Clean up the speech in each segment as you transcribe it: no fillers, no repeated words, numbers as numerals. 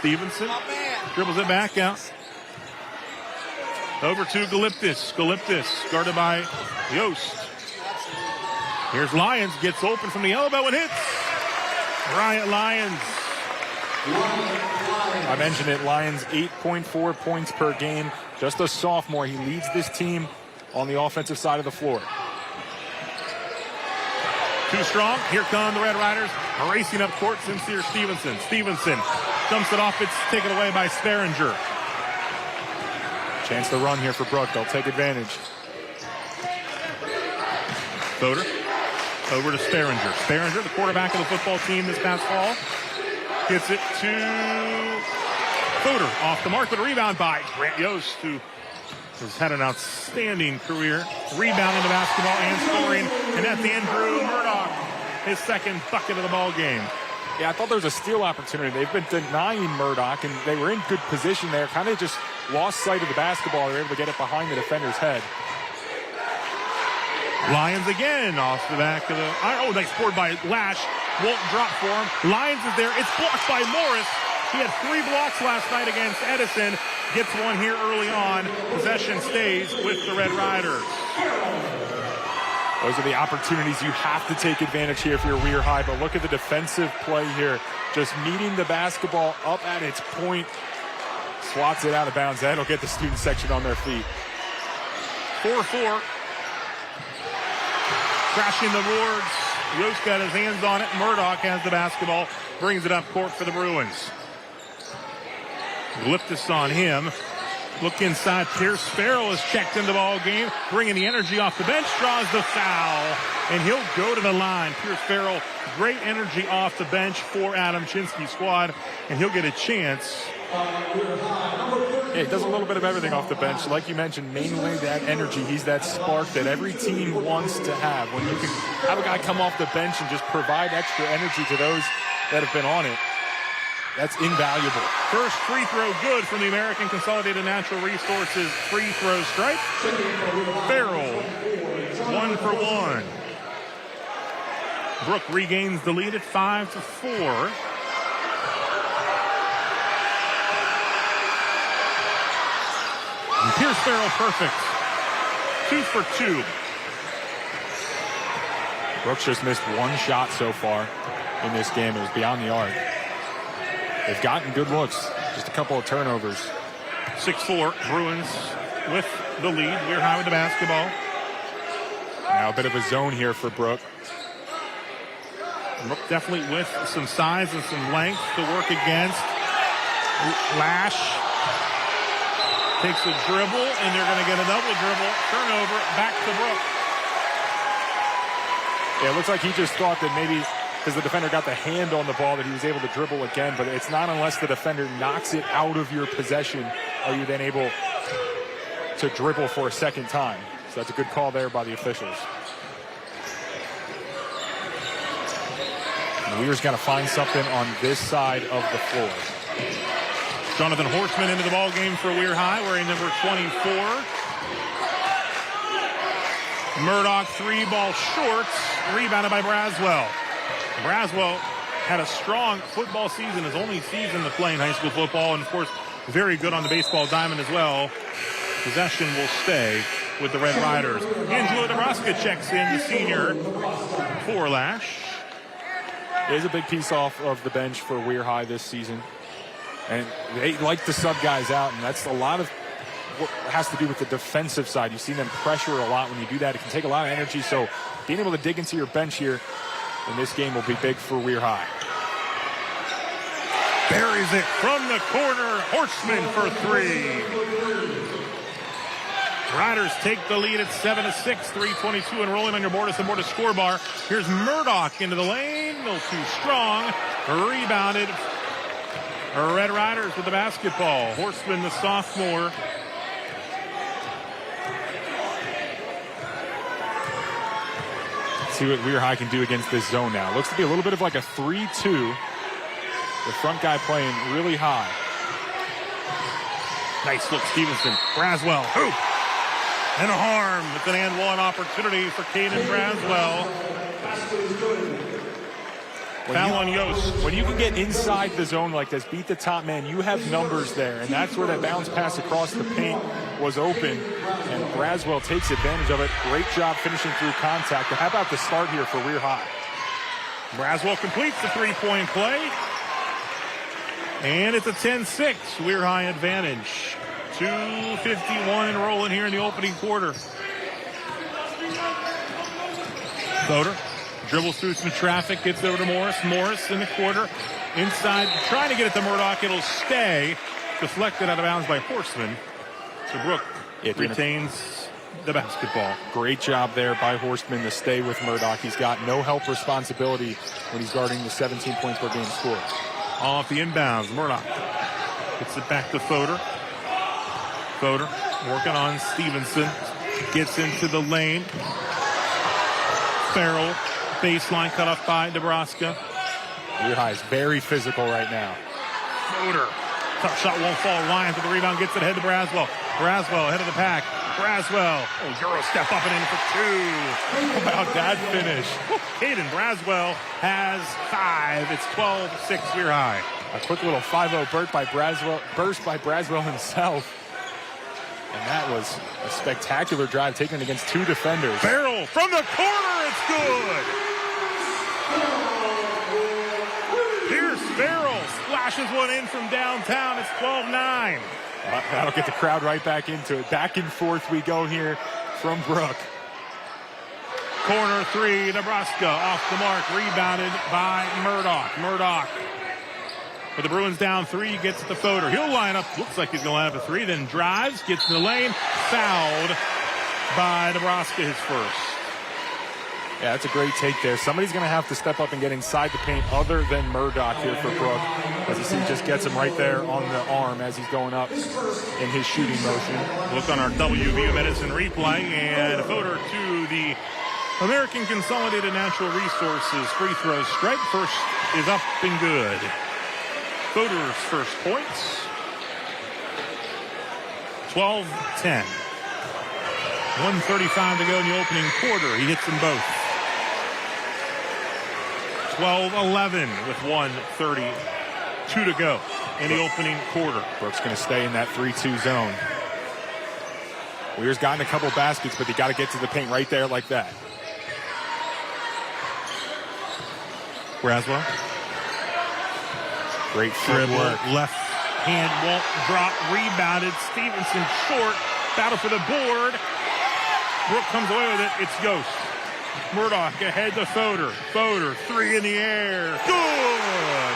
Stevenson dribbles it back out. Over to Galiptis. Guarded by Yost. Here's Lyons. Gets open from the elbow and hits. Bryant Lyons. I mentioned it. Lyons 8.4 points per game. Just a sophomore. He leads this team on the offensive side of the floor. Too strong. Here come the Red Riders. Racing up court. Sincere Stevenson. Stevenson dumps it off. It's taken away by Sperringer. Chance to run here for Brooke. They'll take advantage. Fodor over to Sperringer. Sperringer, the quarterback of the football team this past fall, gets it to Fodor. Off the mark, but a rebound by Grant Yost, who has had an outstanding career. Rebounding the basketball and scoring. And at the end, Drew Murdoch, his second bucket of the ball game. Yeah, I thought there was a steal opportunity. They've been denying Murdoch, and they were in good position there. Kind of just lost sight of the basketball. They were able to get it behind the defender's head. Lyons again off the back of the... Oh, nice board by Lash. Won't drop for him. Lyons is there. It's blocked by Morris. He had 3 blocks last night against Edison. Gets one here early on. Possession stays with the Red Riders. Those are the opportunities you have to take advantage here if you're Weir High. But look at the defensive play here. Just meeting the basketball up at its point. Swats it out of bounds. That'll get the student section on their feet. 4-4. Crashing the boards. Yost got his hands on it. Murdoch has the basketball. Brings it up court for the Bruins. Gliptis on him. Look inside. Pierce Farrell is checked in the ball game. Bringing the energy off the bench. Draws the foul. And he'll go to the line. Pierce Farrell, great energy off the bench for Adam Chinsky's squad. And he'll get a chance. Yeah, he does a little bit of everything off the bench. Like you mentioned, mainly that energy. He's that spark that every team wants to have. When you can have a guy come off the bench and just provide extra energy to those that have been on it, that's invaluable. First free throw good from the American Consolidated Natural Resources free throw stripe. Farrell, 1 for 1. Brooke regains the lead at 5-4. And Pierce Farrell perfect. 2 for 2. Brooks just missed 1 shot so far in this game. It was beyond the arc. They've gotten good looks. Just a couple of turnovers. 6-4. Bruins with the lead. Weir High with the basketball. Now a bit of a zone here for Brooke. Brooke definitely with some size and some length to work against. Lash takes a dribble, and they're going to get a double dribble. Turnover, back to Brooke. Yeah, it looks like he just thought that maybe because the defender got the hand on the ball that he was able to dribble again, but it's not unless the defender knocks it out of your possession are you then able to dribble for a second time. So that's a good call there by the officials. And Weir's got to find something on this side of the floor. Jonathan Horstman into the ball game for Weir High, wearing number 24. Murdoch 3-ball shorts, rebounded by Braswell. Braswell had a strong football season, his only season to play in high school football, and of course, very good on the baseball diamond as well. Possession will stay with the Red Riders. Angelo DeBrusca checks in, the senior, for Lash. It is a big piece off of the bench for Weir High this season. And they like to sub guys out, and that's a lot of what has to do with the defensive side. You see them pressure a lot when you do that. It can take a lot of energy, so being able to dig into your bench here in this game will be big for Weir High. Buries it from the corner. Horstman for 3. Riders take the lead at 7-6, 3:22 and rolling on your Bordas and Bordas score bar. Here's Murdoch into the lane. A little too strong. Rebounded. Red Riders with the basketball. Horstman, the sophomore. See what Weir High can do against this zone now. Looks to be a little bit of like a 3-2. The front guy playing really high. Nice look, Stevenson. Braswell, hoop. And a harm. It's an and one opportunity for Caden Braswell. Foul on Yost. When you can get inside the zone like this, beat the top man, you have numbers there. And that's where that bounce pass across the paint was open. And Braswell takes advantage of it. Great job finishing through contact. But how about the start here for Weir High? Braswell completes the three-point play. And it's a 10-6 Weir High advantage. 2:51 and rolling here in the opening quarter. Fodor dribbles through some traffic, gets over to Morris. Morris in the quarter. Inside, trying to get it to Murdoch. It'll stay. Deflected out of bounds by Horseman. So Brooke retains the basketball. Great job there by Horseman to stay with Murdoch. He's got no help responsibility when he's guarding the 17 points per game score. Off the inbounds, Murdoch gets it back to Fodor. Fodor working on Stevenson. Gets into the lane. Farrell, baseline cut off by Nebraska. Weir High is very physical right now. Fodor, tough shot won't fall. Ryan for the rebound, gets it ahead to Braswell. Braswell ahead of the pack. Braswell, Euro step up and in for two. How about that finish? Caden Braswell has 5. It's 12-6 Weir High. A quick little 5-0 burst by Braswell himself. And that was a spectacular drive taken against 2 defenders. Farrell from the corner, it's good. Pierce Farrell splashes one in from downtown. It's 12-9. That'll get the crowd right back into it. Back and forth we go here from Brooke. Corner 3, Nebraska off the mark, rebounded by Murdoch. Murdoch, with the Bruins down 3, gets the Fodor. He'll line up, looks like he's going to line up a 3, then drives, gets in the lane, fouled by Nebraska, his first. Yeah, that's a great take there. Somebody's going to have to step up and get inside the paint other than Murdoch here for Brooke. As you see, just gets him right there on the arm as he's going up in his shooting motion. Look on our WVU Medicine replay, and Fodor to the American Consolidated Natural Resources free throw stripe. First is up and good. Fodor's first points. 12-10. 1:35 to go in the opening quarter. He hits them both. 12-11 with 1:32 to go in the opening quarter. Brooke's going to stay in that 3-2 zone. Weir's gotten a couple baskets, but they got to get to the paint right there like that. Braswell. Great Dribble, footwork. left hand won't drop, rebounded. Stevenson short, battle for the board. Brooke comes away with it. It's Yost. Murdoch ahead to Fodor. Fodor, 3 in the air. Good!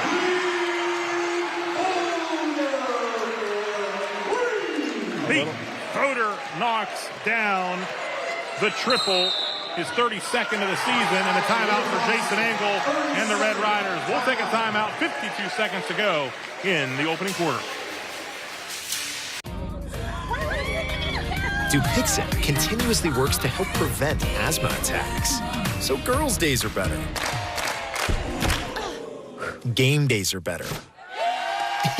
Pete Fodor knocks down the triple. His 32nd of the season, and a timeout for Jason Engel and the Red Riders. We'll take a timeout, 52 seconds to go in the opening quarter. Dupixent continuously works to help prevent asthma attacks, so girls' days are better. Game days are better.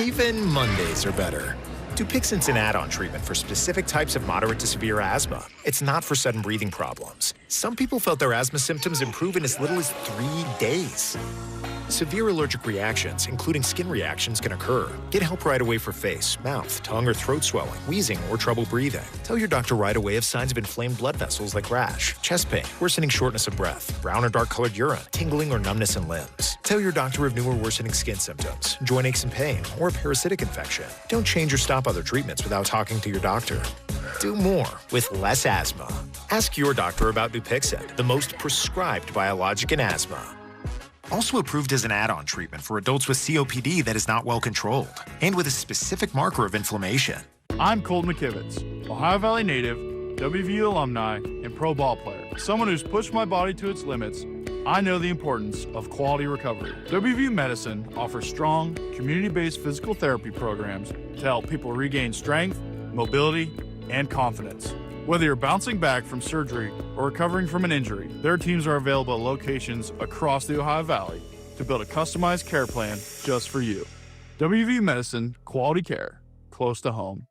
Even Mondays are better. Dupixent's an add-on treatment for specific types of moderate to severe asthma. It's not for sudden breathing problems. Some people felt their asthma symptoms improve in as little as 3 days. Severe allergic reactions, including skin reactions, can occur. Get help right away for face, mouth, tongue, or throat swelling, wheezing, or trouble breathing. Tell your doctor right away if signs of inflamed blood vessels like rash, chest pain, worsening shortness of breath, brown or dark-colored urine, tingling or numbness in limbs. Tell your doctor of new or worsening skin symptoms, joint aches and pain, or a parasitic infection. Don't change or stop other treatments without talking to your doctor. Do more with less asthma. Ask your doctor about Dupixent, the most prescribed biologic in asthma. Also approved as an add-on treatment for adults with COPD that is not well controlled, and with a specific marker of inflammation. I'm Colton McKivitz, Ohio Valley native, WVU alumni, and pro ball player. Someone who's pushed my body to its limits, I know the importance of quality recovery. WVU Medicine offers strong, community-based physical therapy programs to help people regain strength, mobility, and confidence. Whether you're bouncing back from surgery or recovering from an injury, their teams are available at locations across the Ohio Valley to build a customized care plan just for you. WVU Medicine, quality care, close to home.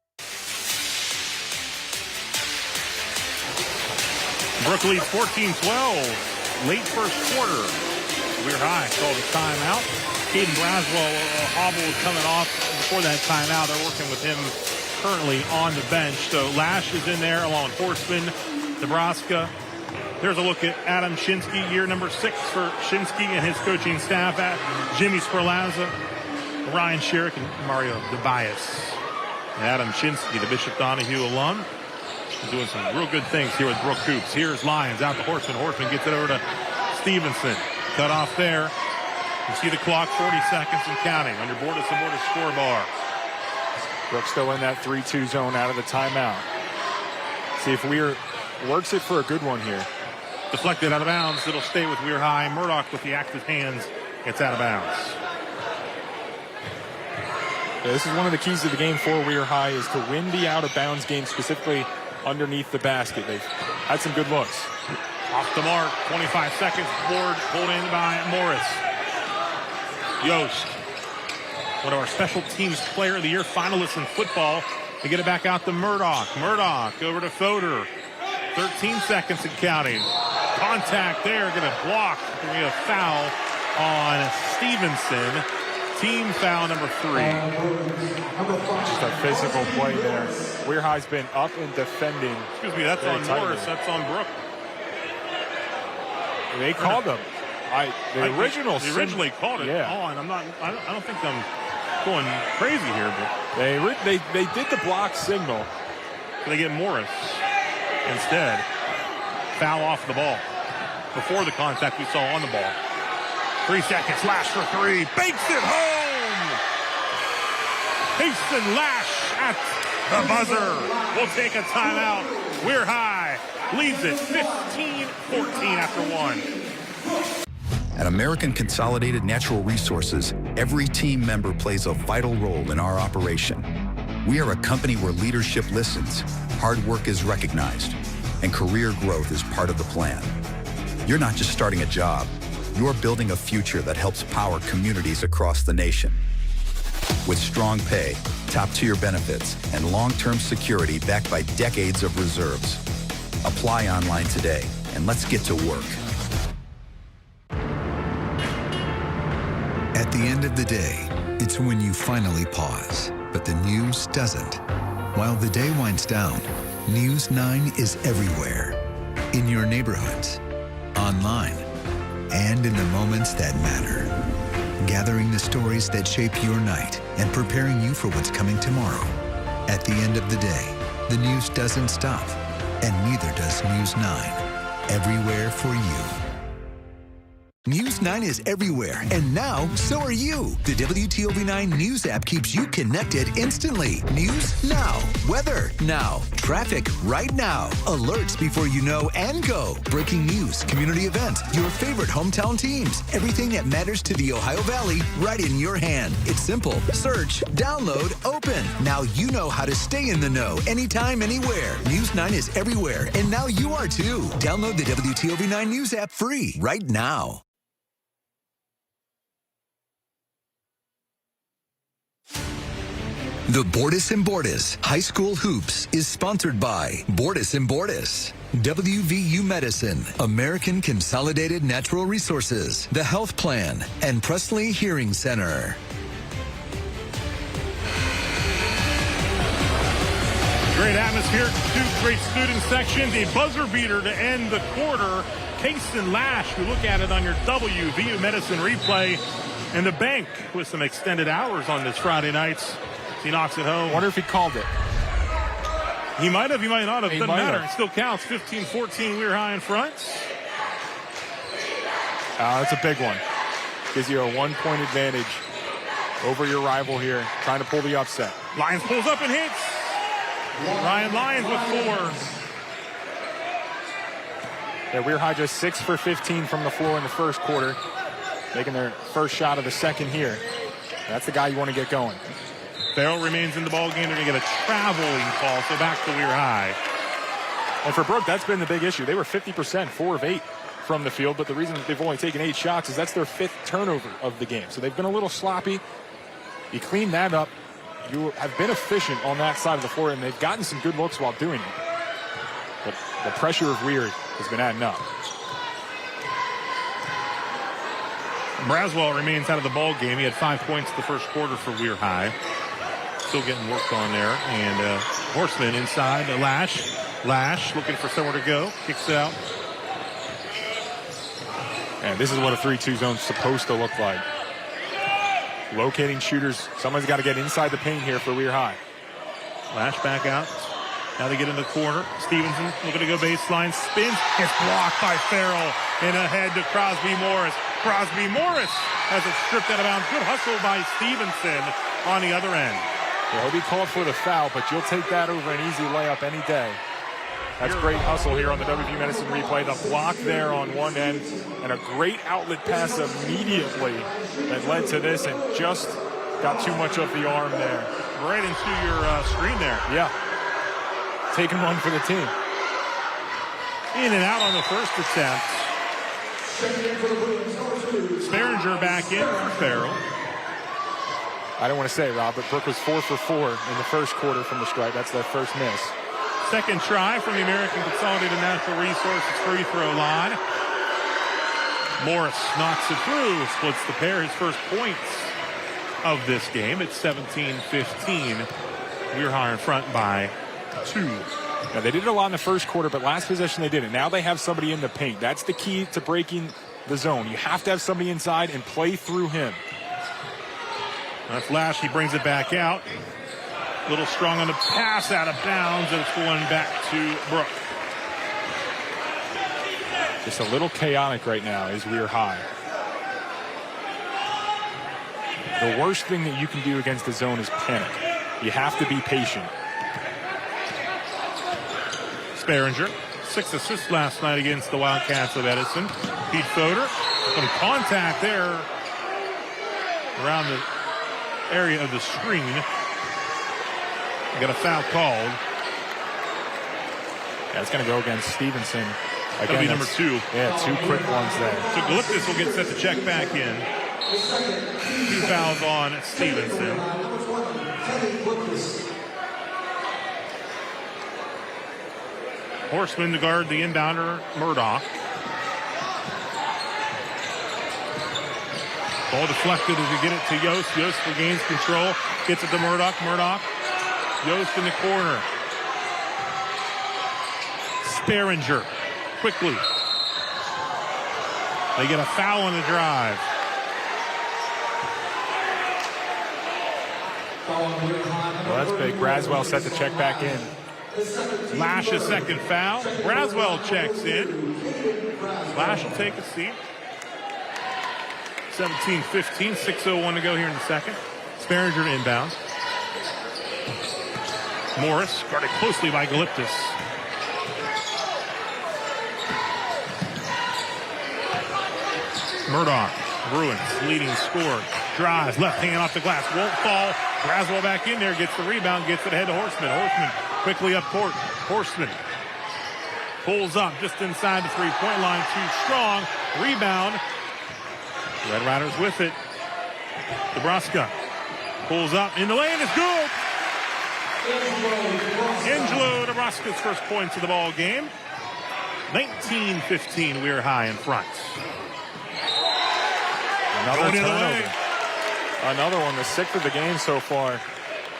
Brooke leads 14-12. Late first quarter. Weir High called a timeout. Caden Braswell, hobble was coming off before that timeout. They're working with him currently on the bench. So Lash is in there along with Horseman, Nebraska. There's a look at Adam Shinsky, year number 6 for Shinsky and his coaching staff at Jimmy Sperlaza, Ryan Sherrick, and Mario DeBias. Adam Shinsky, the Bishop Donahue alum, is doing some real good things here with Brooke Hoops. Here's Lyons out to Horseman. Horseman gets it over to Stevenson. Cut off there. You see the clock, 40 seconds and counting under Bordas and Bordas score bar. Brooke still in that 3-2 zone out of the timeout. See if Weir works it for a good one here. Deflected out of bounds. It'll stay with Weir High. Murdoch with the active hands gets out of bounds. Yeah, this is one of the keys to the game for Weir High is to win the out-of-bounds game, specifically underneath the basket. They've had some good looks. Off the mark, 25 seconds. Board pulled in by Morris. Yost, one of our special teams player of the year finalists in football. They get it back out to Murdoch. Murdoch over to Fodor. 13 seconds and counting. Contact there, going to block. Going to be a foul on Stevenson. Team foul number 3. Just a physical play there. Weir High's been up and defending. Excuse me, that's on Morris. That's on Brooke. They called them. They originally called it on. I don't think I'm going crazy here, but they did the block signal. They get Morris instead. Foul off the ball. Before the contact we saw on the ball. 3 seconds. Lash for 3. Banks it home. Hasten Lash at the buzzer. We'll take a timeout. Weir High leads it 15-14 after 1. At American Consolidated Natural Resources, every team member plays a vital role in our operation. We are a company where leadership listens, hard work is recognized, and career growth is part of the plan. You're not just starting a job, you're building a future that helps power communities across the nation. With strong pay, top-tier benefits, and long-term security backed by decades of reserves. Apply online today, and let's get to work. At the end of the day, it's when you finally pause, but the news doesn't. While the day winds down, News 9 is everywhere. In your neighborhoods, online, and in the moments that matter. Gathering the stories that shape your night and preparing you for what's coming tomorrow. At the end of the day, the news doesn't stop, and neither does News 9. Everywhere for you. News 9 is everywhere, and now, so are you. The WTOV 9 News app keeps you connected instantly. News now. Weather now. Traffic right now. Alerts before you know and go. Breaking news, community events, your favorite hometown teams. Everything that matters to the Ohio Valley right in your hand. It's simple. Search, download, open. Now you know how to stay in the know anytime, anywhere. News 9 is everywhere, and now you are too. Download the WTOV 9 News app free right now. The Bordas and Bordas High School Hoops is sponsored by Bordas and Bordas, WVU Medicine, American Consolidated Natural Resources, The Health Plan, and Presley Hearing Center. Great atmosphere, 2 great student sections, a buzzer beater to end the quarter. Kason Lash, we look at it on your WVU Medicine replay, and the bank with some extended hours on this Friday nights. He knocks it home. Wonder if he called it. He might have, he might not have. He Doesn't matter. have. It still counts. 15-14, Weir High in front. That's a big one. Gives you a 1-point advantage over your rival here, trying to pull the upset. Lyons pulls up and hits. Ryan Lyons with 4. Yeah, Weir High just 6 for 15 from the floor in the first quarter, making their first shot of the second here. That's the guy you want to get going. Farrell remains in the ball game. They're going to get a traveling call, so back to Weir High. And for Brooke, that's been the big issue. They were 50%, 4 of 8 from the field, but the reason they've only taken 8 shots is that's their 5th turnover of the game. So they've been a little sloppy. You clean that up. You have been efficient on that side of the floor, and they've gotten some good looks while doing it. But the pressure of Weir has been adding up. Braswell remains out of the ball game. He had 5 points the first quarter for Weir High. Still getting worked on there. And Horseman inside. Lash looking for somewhere to go. Kicks it out. And this is what a 3-2 zone's supposed to look like. Locating shooters. Someone's got to get inside the paint here for Weir High. Lash back out. Now they get in the corner. Stevenson looking to go baseline. Spins. It's blocked by Farrell. And ahead to Crosby Morris. Crosby Morris has it stripped out of bounds. Good hustle by Stevenson on the other end. Well, he'll be called for the foul, but you'll take that over an easy layup any day. That's great hustle here on the WTOV Medicine replay. The block there on one end and a great outlet pass immediately that led to this and just got too much of the arm there. Right into your screen there. Yeah. Taking one for the team. In and out on the first attempt. Sperringer back in for Farrell. I don't want to say, Rob, but Brooke was 4 for 4 in the first quarter from the stripe. That's their first miss. Second try from the American Consolidated Natural Resources free throw line. Morris knocks it through, splits the pair, his first points of this game. It's 17-15. Weir High in front by 2. Now, they did it a lot in the first quarter, but last possession they didn't. Now they have somebody in the paint. That's the key to breaking the zone. You have to have somebody inside and play through him. That's Lash. He brings it back out. A little strong on the pass, out of bounds, and it's going back to Brooke. Just a little chaotic right now is Weir High. The worst thing that you can do against the zone is panic. You have to be patient. Sperringer, 6 assists last night against the Wildcats of Edison. Pete Fodor, some contact there around the area of the screen. Got a foul called. Yeah, it's going to go against Stevenson. That'll be number 2. Yeah, 2 quick ones there. So Galiptis will get set to check back in. 2 fouls on Stevenson. Horseman to guard the inbounder, Murdoch. Ball deflected as we get it to Yost. Yost regains control. Gets it to Murdoch. Murdoch. Yost in the corner. Sperringer. Quickly. They get a foul on the drive. Well, that's big. Braswell set to check back in. Lash's second foul. Braswell checks in. Lash will take a seat. 17-15, 6:01 to go here in the second. Sperringer to inbound. Morris guarded closely by Galiptis. Murdoch, Bruins leading scorer. Drives, left hand off the glass, won't fall. Braswell back in there, gets the rebound, gets it ahead to Horseman. Horseman quickly up court. Horseman pulls up just inside the three-point line, too strong. Rebound. Red Riders with it. Nebraska pulls up in the lane. It's good. Angelo, Nebraska's first points of the ball game. 19-15, Weir High in front. Another turnover. Another one, the 6th of the game so far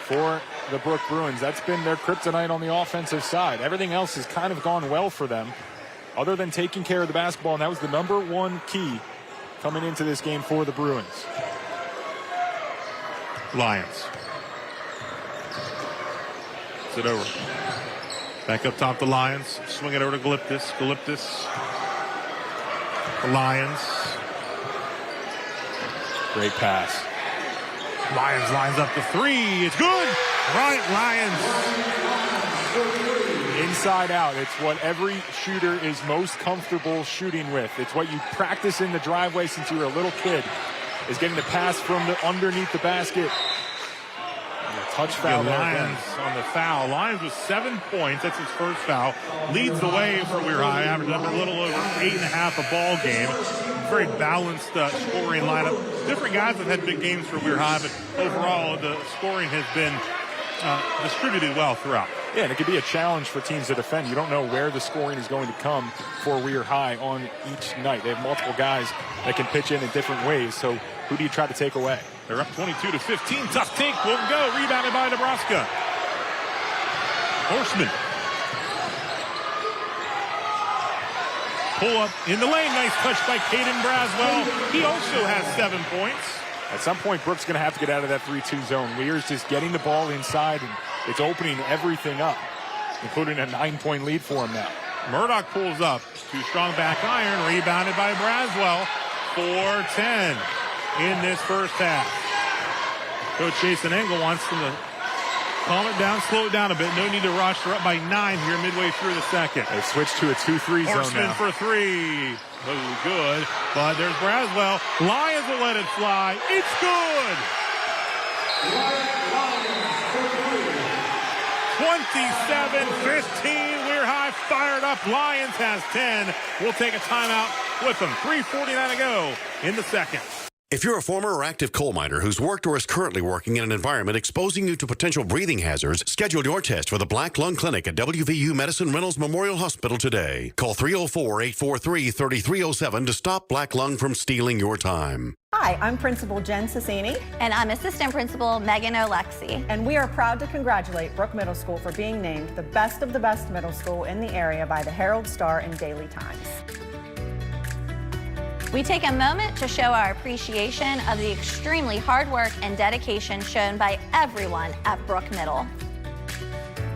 for the Brooke Bruins. That's been their kryptonite on the offensive side. Everything else has kind of gone well for them, other than taking care of the basketball, and that was the number 1 key coming into this game for the Bruins. Lions. Sit over. Back up top, the Lions. Swing it over to Galiptis. Galiptis. The Lions. Great pass. Lions lines up the 3. It's good. Right, Lions. Inside out. It's what every shooter is most comfortable shooting with. It's what you practice in the driveway since you were a little kid, is getting the pass from the underneath the basket. Touch foul. Lions on the foul. Lions with 7 points. That's his first foul. Leads the way for Weir High. Averaging up a little over 8.5 a ball game. Very balanced scoring lineup. Different guys have had big games for Weir High, but overall the scoring has been distributed well throughout. Yeah, and it could be a challenge for teams to defend. You don't know where the scoring is going to come for Weir High on each night. They have multiple guys that can pitch in different ways. So who do you try to take away? They're up 22-15. Tough take. Won't go. Rebounded by Nebraska. Horseman. Pull up in the lane. Nice touch by Caden Braswell. He also has 7 points. At some point, Brooke's going to have to get out of that 3-2 zone. Weir's just getting the ball inside, and it's opening everything up, including a 9-point lead for him now. Murdoch pulls up. Too strong back iron. Rebounded by Braswell. 4-10 in this first half. Coach Jason Engel wants them to calm it down, slow it down a bit. No need to rush. They're up by 9 here midway through the second. They switched to a 2-3 zone Horseman now. for 3. Oh, good. But there's Braswell. Lions will let it fly. It's good. 27-15. Weir High fired up. Lions has 10. We'll take a timeout with them. 3:49 to go in the second. If you're a former or active coal miner who's worked or is currently working in an environment exposing you to potential breathing hazards, schedule your test for the Black Lung Clinic at WVU Medicine Reynolds Memorial Hospital today. Call 304-843-3307 to stop black lung from stealing your time. Hi, I'm Principal Jen Sassini. And I'm Assistant Principal Megan Olexi. And we are proud to congratulate Brooke Middle School for being named the best of the best middle school in the area by the Herald Star and Daily Times. We take a moment to show our appreciation of the extremely hard work and dedication shown by everyone at Brooke Middle.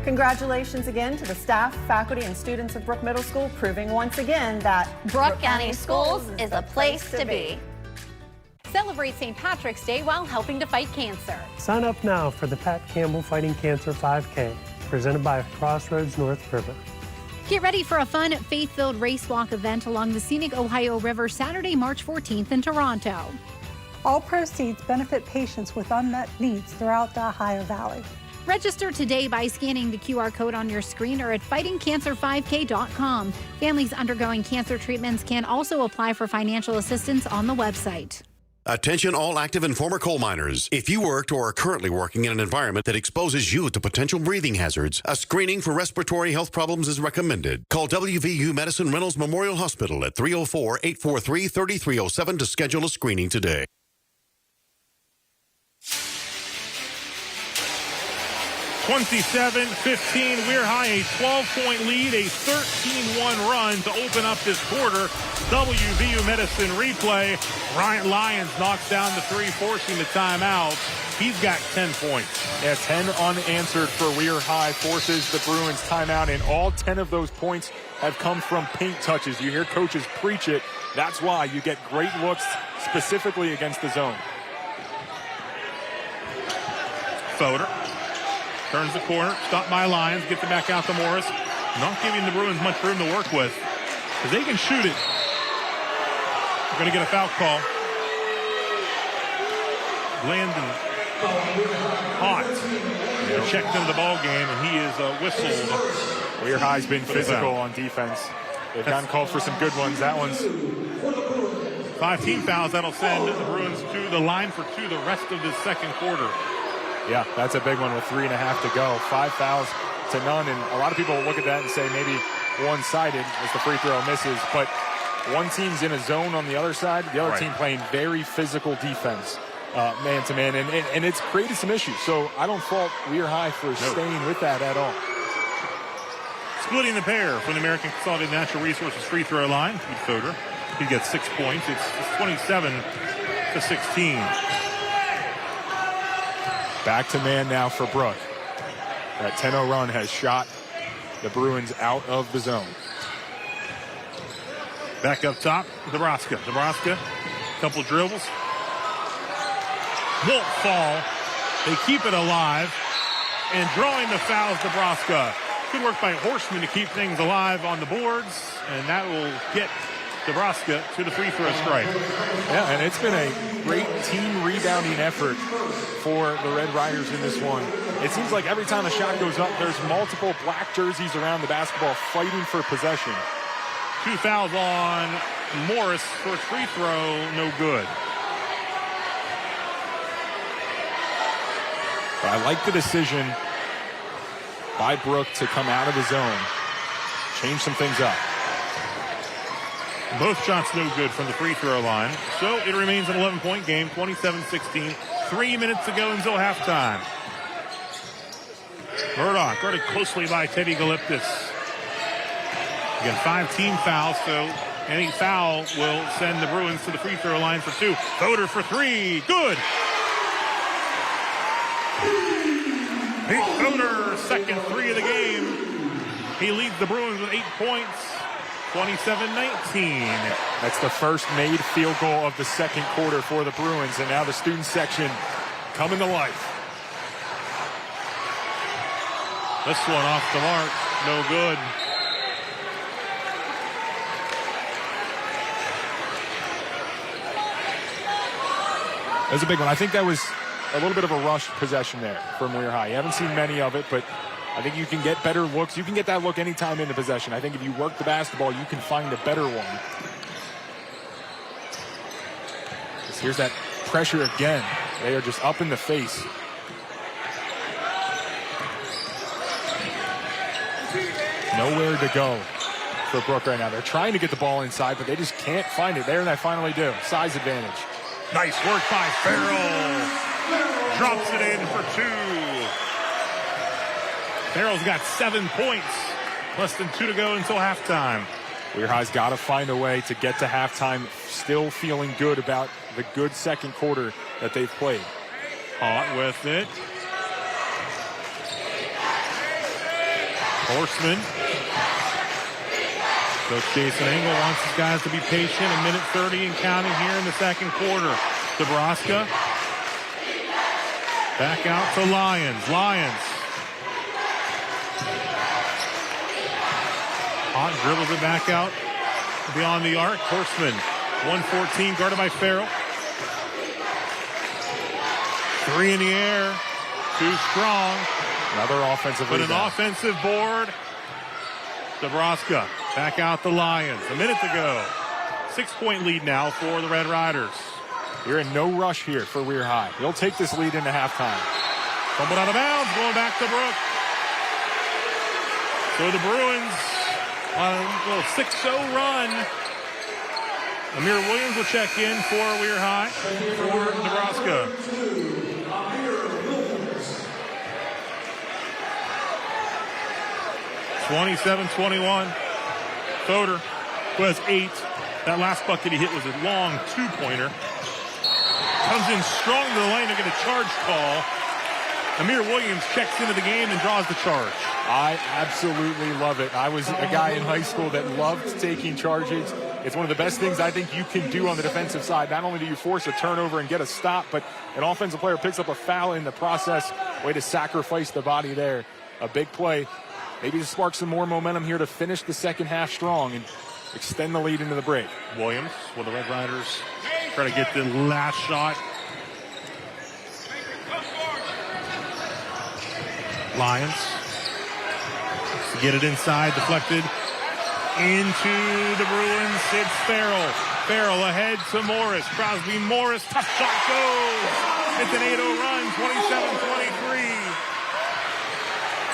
Congratulations again to the staff, faculty, and students of Brooke Middle School, proving once again that Brooke County Schools is a place to be. Celebrate St. Patrick's Day while helping to fight cancer. Sign up now for the Pat Campbell Fighting Cancer 5K, presented by Crossroads North River. Get ready for a fun, faith-filled race walk event along the scenic Ohio River Saturday, March 14th in Toronto. All proceeds benefit patients with unmet needs throughout the Ohio Valley. Register today by scanning the QR code on your screen or at fightingcancer5k.com. Families undergoing cancer treatments can also apply for financial assistance on the website. Attention all active and former coal miners. If you worked or are currently working in an environment that exposes you to potential breathing hazards, a screening for respiratory health problems is recommended. Call WVU Medicine Reynolds Memorial Hospital at 304-843-3307 to schedule a screening today. (27-15) Weir High, a 12-point lead, a 13-1 run to open up this quarter. WVU Medicine replay. Ryan Lyons knocks down the 3, forcing the timeout. He's got 10 points. Yeah, 10 unanswered for Weir High, forces the Bruins timeout, and all 10 of those points have come from paint touches. You hear coaches preach it. That's why you get great looks specifically against the zone. Fodor turns the corner, stopped by Lyons, gets it back out to Morris. Not giving the Bruins much room to work with, because they can shoot it. We're going to get a foul call. Landon Hott checked into the ball game, and he is whistled. Weir High's been physical on defense. They've gotten called for some good ones. That one's 5 team fouls. That'll send the Bruins to the line for 2 the rest of this second quarter. Yeah, that's a big one with 3.5 to go. 5 fouls to none, and a lot of people will look at that and say maybe one-sided as the free throw misses, but one team's in a zone on the other side, the other team playing very physical defense, man-to-man, and it's created some issues. So I don't fault Weir High for staying with that at all. Splitting the pair from the American Consolidated Natural Resources free throw line, Pete Fodor. He gets 6 points. It's 27-16. Back to man now for Brooke. That 10-0 run has shot the Bruins out of the zone. Back up top, Nebraska. Nebraska, couple dribbles. Won't fall. They keep it alive. And drawing the fouls, Nebraska. Good work by Horseman to keep things alive on the boards. And that will get Nebraska to the free throw strike. Yeah, and it's been a great team rebounding effort for the Red Riders in this one. It seems like every time a shot goes up, there's multiple black jerseys around the basketball fighting for possession. 2 fouls on Morris. First free throw, no good. But I like the decision by Brooke to come out of the zone, change some things up. Both shots no good from the free throw line. So it remains an 11-point game, 27-16. 3 minutes to go until halftime. Murdoch guarded closely by Teddy Galiptis. Again, 5 team fouls, so any foul will send the Bruins to the free throw line for 2. Fodor for 3. Good. Nate Fodor, second 3 of the game. He leads the Bruins with 8 points. 27-19. That's the first made field goal of the second quarter for the Bruins, and now the student section coming to life. This one off the mark, no good. That was a big one. I think that was a little bit of a rush possession there from Weir High. You haven't seen many of it, but I think you can get better looks. You can get that look anytime in the possession. I think if you work the basketball, you can find a better one. Here's that pressure again. They are just up in the face. Nowhere to go for Brooke right now. They're trying to get the ball inside, but they just can't find it. There, and they finally do. Size advantage. Nice work by Farrell. Drops it in for 2. Farrell's got 7 points. Less than 2 to go until halftime. Weir High's got to find a way to get to halftime still feeling good about the good second quarter that they've played. Haught with it. Horseman. Coach Jason Engel wants his guys to be patient. 1:30 and counting here in the second quarter. Nebraska. Back out to Lyons. Haught dribbles it back out beyond the arc. Horseman, 114, guarded by Farrell. 3 in the air. Too strong. Another offensive But rebound. an offensive board. Nebraska back out the Lions. 1 minute to go. 6-point lead now for the Red Riders. You're in no rush here for Weir High. They'll take this lead into halftime. Fumbled out of bounds, going back to Brooke. So the Bruins on a little 6-0 run. Amir Williams will check in for Weir High for Nebraska. 27-21. Fodor, who has 8. That last bucket he hit was a long 2-pointer. Comes in strong to the lane to get a charge call. Amir Williams checks into the game and draws the charge. I absolutely love it. I was a guy in high school that loved taking charges. It's one of the best things I think you can do on the defensive side. Not only do you force a turnover and get a stop, but an offensive player picks up a foul in the process. Way to sacrifice the body there. A big play. Maybe to spark some more momentum here to finish the second half strong and extend the lead into the break. Williams, will the Red Riders try to get the last shot? Lions to get it inside, deflected into the Bruins. It's Farrell. Farrell ahead to Morris. Crosby, Morris, tough shot goes. It's an 8-0 run, 27-23.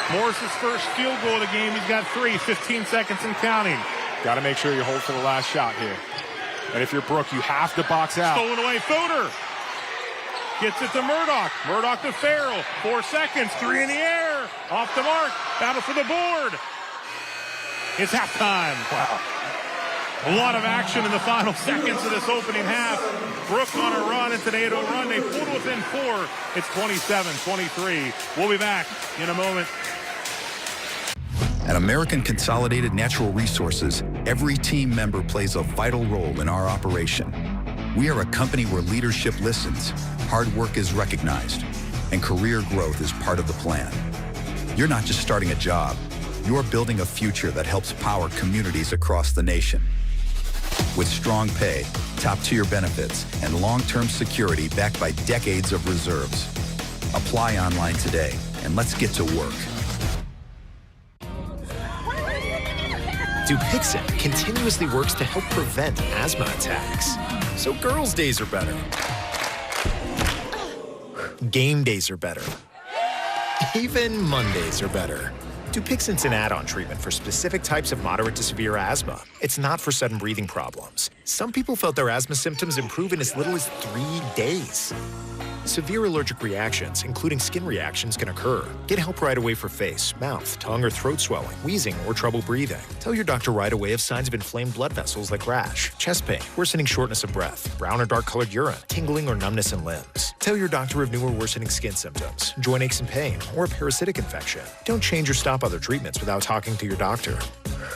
Morris's first field goal of the game. He's got 3, 15 seconds and counting. Got to make sure you hold for the last shot here. And if you're Brooke, you have to box out. Stolen away, Fodor. Gets it to Murdoch. Murdoch to Farrell. 4 seconds, 3 in the air. Off the mark. Battle for the board. It's halftime. Wow. A lot of action in the final seconds of this opening half. Brooke on a run. It's an 8-0 run. They pulled within 4. It's 27-23. We'll be back in a moment. At American Consolidated Natural Resources, every team member plays a vital role in our operation. We are a company where leadership listens, hard work is recognized, and career growth is part of the plan. You're not just starting a job, you're building a future that helps power communities across the nation. With strong pay, top-tier benefits, and long-term security backed by decades of reserves. Apply online today, and let's get to work. Dupixent continuously works to help prevent asthma attacks, so girls' days are better. Game days are better. Even Mondays are better. Dupixent's an add-on treatment for specific types of moderate to severe asthma. It's not for sudden breathing problems. Some people felt their asthma symptoms improve in as little as 3 days. Severe allergic reactions, including skin reactions, can occur. Get help right away for face, mouth, tongue, or throat swelling, wheezing, or trouble breathing. Tell your doctor right away of signs of inflamed blood vessels like rash, chest pain, worsening shortness of breath, brown or dark-colored urine, tingling or numbness in limbs. Tell your doctor of new or worsening skin symptoms, joint aches and pain, or a parasitic infection. Don't change or stop other treatments without talking to your doctor.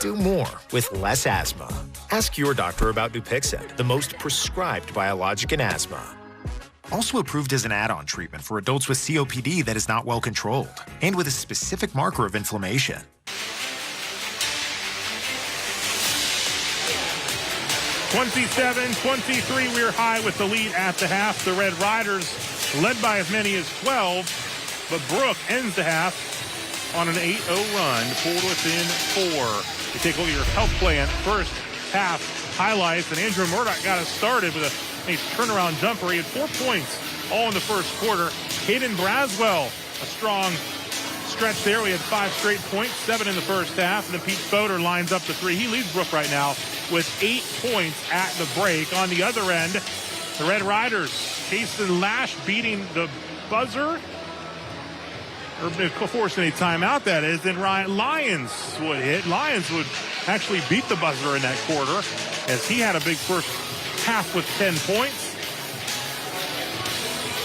Do more with less asthma. Ask your doctor about Dupixent, the most prescribed biologic in asthma. Also approved as an add-on treatment for adults with COPD that is not well controlled, and with a specific marker of inflammation. (27-23), Weir High with the lead at the half. The Red Riders led by as many as 12, but Brooke ends the half on an 8-0 run, pulled within 4. You take a look at your health plan. First half highlights, and Andrew Murdoch got us started with a nice turnaround jumper. He had 4 points all in the first quarter. Hayden Braswell, a strong stretch there. We had 5 straight points, 7 in the first half. And then Pete Fodor lines up the 3. He leads Brooke right now with 8 points at the break. On the other end, the Red Riders, Jason Lash beating the buzzer, or forcing a timeout, that is. Then Ryan Lyons would hit. Lyons would actually beat the buzzer in that quarter, as he had a big first half with 10 points.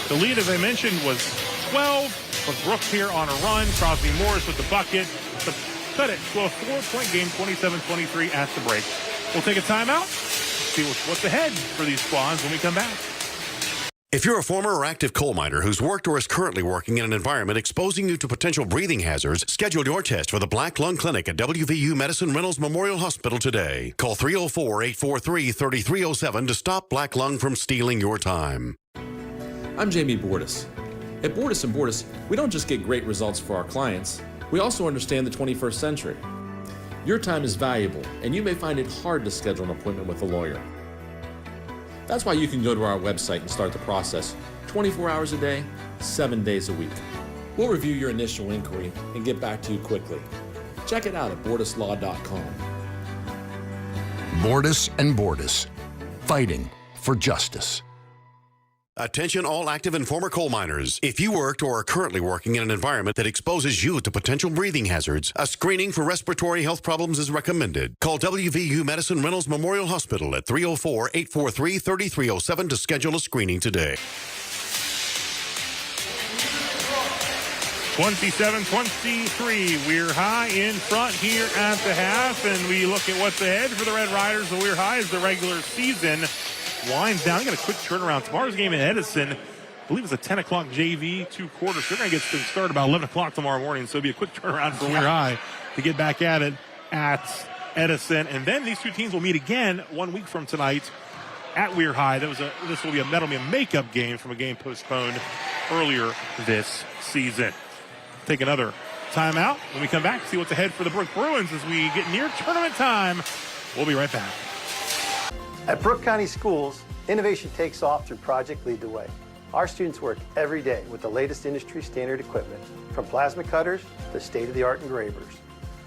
The lead, as I mentioned, was 12, with Brooke here on a run. Crosby Morris with the bucket to cut it to a 4-point game, 27-23 at the break. We'll take a timeout, see what's ahead for these squads when we come back. If you're a former or active coal miner who's worked or is currently working in an environment exposing you to potential breathing hazards, schedule your test for the Black Lung Clinic at WVU Medicine Reynolds Memorial Hospital today. Call 304-843-3307 to stop black lung from stealing your time. I'm Jamie Bordas. At Bordas & Bordas, we don't just get great results for our clients, we also understand the 21st century. Your time is valuable, and you may find it hard to schedule an appointment with a lawyer. That's why you can go to our website and start the process 24 hours a day, 7 days a week. We'll review your initial inquiry and get back to you quickly. Check it out at bordaslaw.com. Bordas & Bordas, fighting for justice. Attention all active and former coal miners. If you worked or are currently working in an environment that exposes you to potential breathing hazards, a screening for respiratory health problems is recommended. Call WVU Medicine Reynolds Memorial Hospital at 304-843-3307 to schedule a screening today. 27-23, Weir High in front here at the half, and we look at what's ahead for the Red Riders. The Weir High as the regular season winds down. Got a quick turnaround. Tomorrow's game in Edison, I believe it's a 10 o'clock JV, 2 quarters. So they're going to get started about 11 o'clock tomorrow morning, so it'll be a quick turnaround for Weir High to get back at it at Edison. And then these two teams will meet again 1 week from tonight at Weir High. This will be a makeup game from a game postponed earlier this season. Take another timeout. When we come back, see what's ahead for the Brooke Bruins as we get near tournament time. We'll be right back. At Brooke County Schools, innovation takes off through Project Lead the Way. Our students work every day with the latest industry standard equipment, from plasma cutters to state-of-the-art engravers.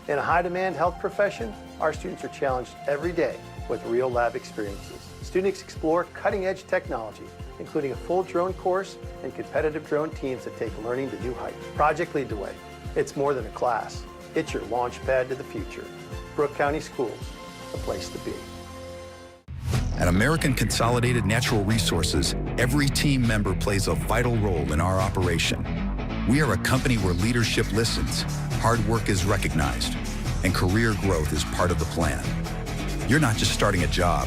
In a high-demand health profession, our students are challenged every day with real lab experiences. Students explore cutting-edge technology, including a full drone course and competitive drone teams that take learning to new heights. Project Lead the Way. It's more than a class. It's your launch pad to the future. Brooke County Schools, the place to be. At American Consolidated Natural Resources, every team member plays a vital role in our operation. We are a company where leadership listens, hard work is recognized, and career growth is part of the plan. You're not just starting a job,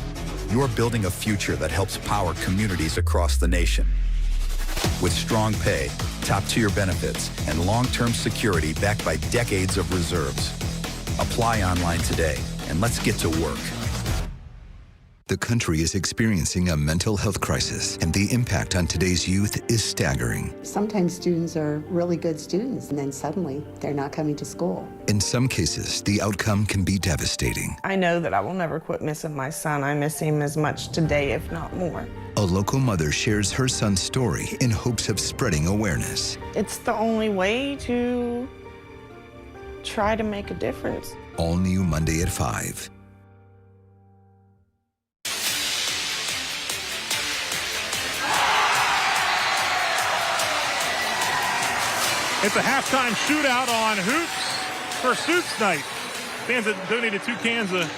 you're building a future that helps power communities across the nation. With strong pay, top-tier benefits, and long-term security backed by decades of reserves. Apply online today, and let's get to work. The country is experiencing a mental health crisis, and the impact on today's youth is staggering. Sometimes students are really good students, and then suddenly they're not coming to school. In some cases, the outcome can be devastating. I know that I will never quit missing my son. I miss him as much today, if not more. A local mother shares her son's story in hopes of spreading awareness. It's the only way to try to make a difference. All new Monday at 5. It's a halftime shootout on Hoops for Suits Night. Fans that donated 2 cans of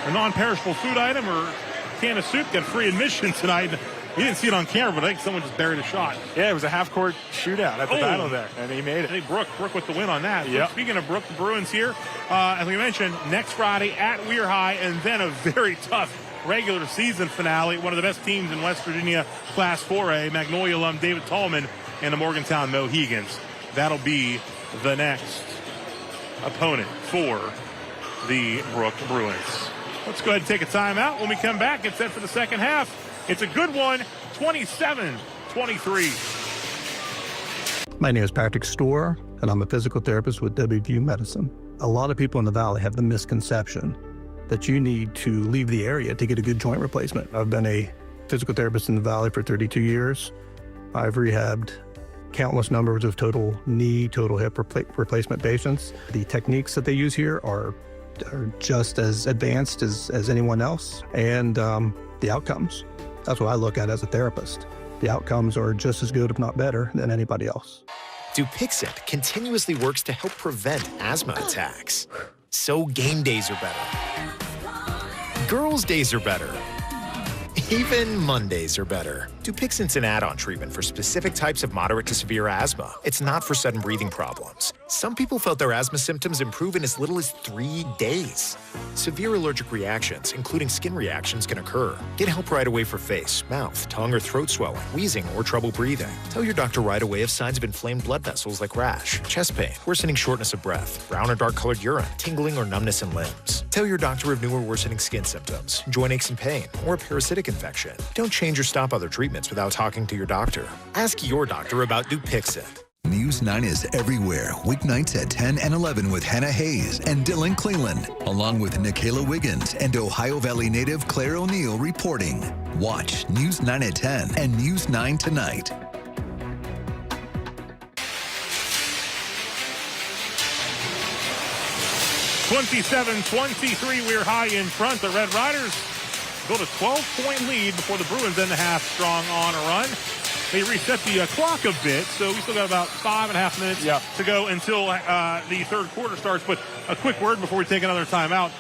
a non-perishable food item or can of soup got free admission tonight. You didn't see it on camera, but I think someone just buried a shot. Yeah, it was a half-court shootout at the battle there, and he made it. I think Brooke with the win on that. Yep. Speaking of Brooke, the Bruins here, as we mentioned, next Friday at Weir High, and then a very tough regular season finale. One of the best teams in West Virginia, Class 4A, Magnolia alum David Tallman and the Morgantown Mohegans. That'll be the next opponent for the Brooke Bruins. Let's go ahead and take a timeout. When we come back, get set for the second half. It's a good one, 27-23. My name is Patrick Storer, and I'm a physical therapist with WVU Medicine. A lot of people in the Valley have the misconception that you need to leave the area to get a good joint replacement. I've been a physical therapist in the Valley for 32 years. I've rehabbed countless numbers of total knee, total hip replacement patients. The techniques that they use here are just as advanced as anyone else, and the outcomes. That's what I look at as a therapist. The outcomes are just as good, if not better, than anybody else. Dupixent continuously works to help prevent asthma attacks. So game days are better. Girls' days are better. Even Mondays are better. Dupixent's an add-on treatment for specific types of moderate to severe asthma. It's not for sudden breathing problems. Some people felt their asthma symptoms improve in as little as 3 days. Severe allergic reactions, including skin reactions, can occur. Get help right away for face, mouth, tongue, or throat swelling, wheezing, or trouble breathing. Tell your doctor right away if signs of inflamed blood vessels like rash, chest pain, worsening shortness of breath, brown or dark-colored urine, tingling or numbness in limbs. Tell your doctor of new or worsening skin symptoms, joint aches and pain, or a parasitic infection. Don't change or stop other treatments without talking to your doctor. Ask your doctor about Dupixent. News 9 is everywhere, weeknights at 10 and 11 with Hannah Hayes and Dylan Cleland, along with Nikayla Wiggins and Ohio Valley native Claire O'Neill reporting. Watch News 9 at 10 and News 9 tonight. (27-23). We're high in front. The Red Riders built a 12-point lead before the Bruins end the half strong on a run. They reset the clock a bit, so we still got about 5.5 minutes to go until the third quarter starts. But a quick word before we take another timeout.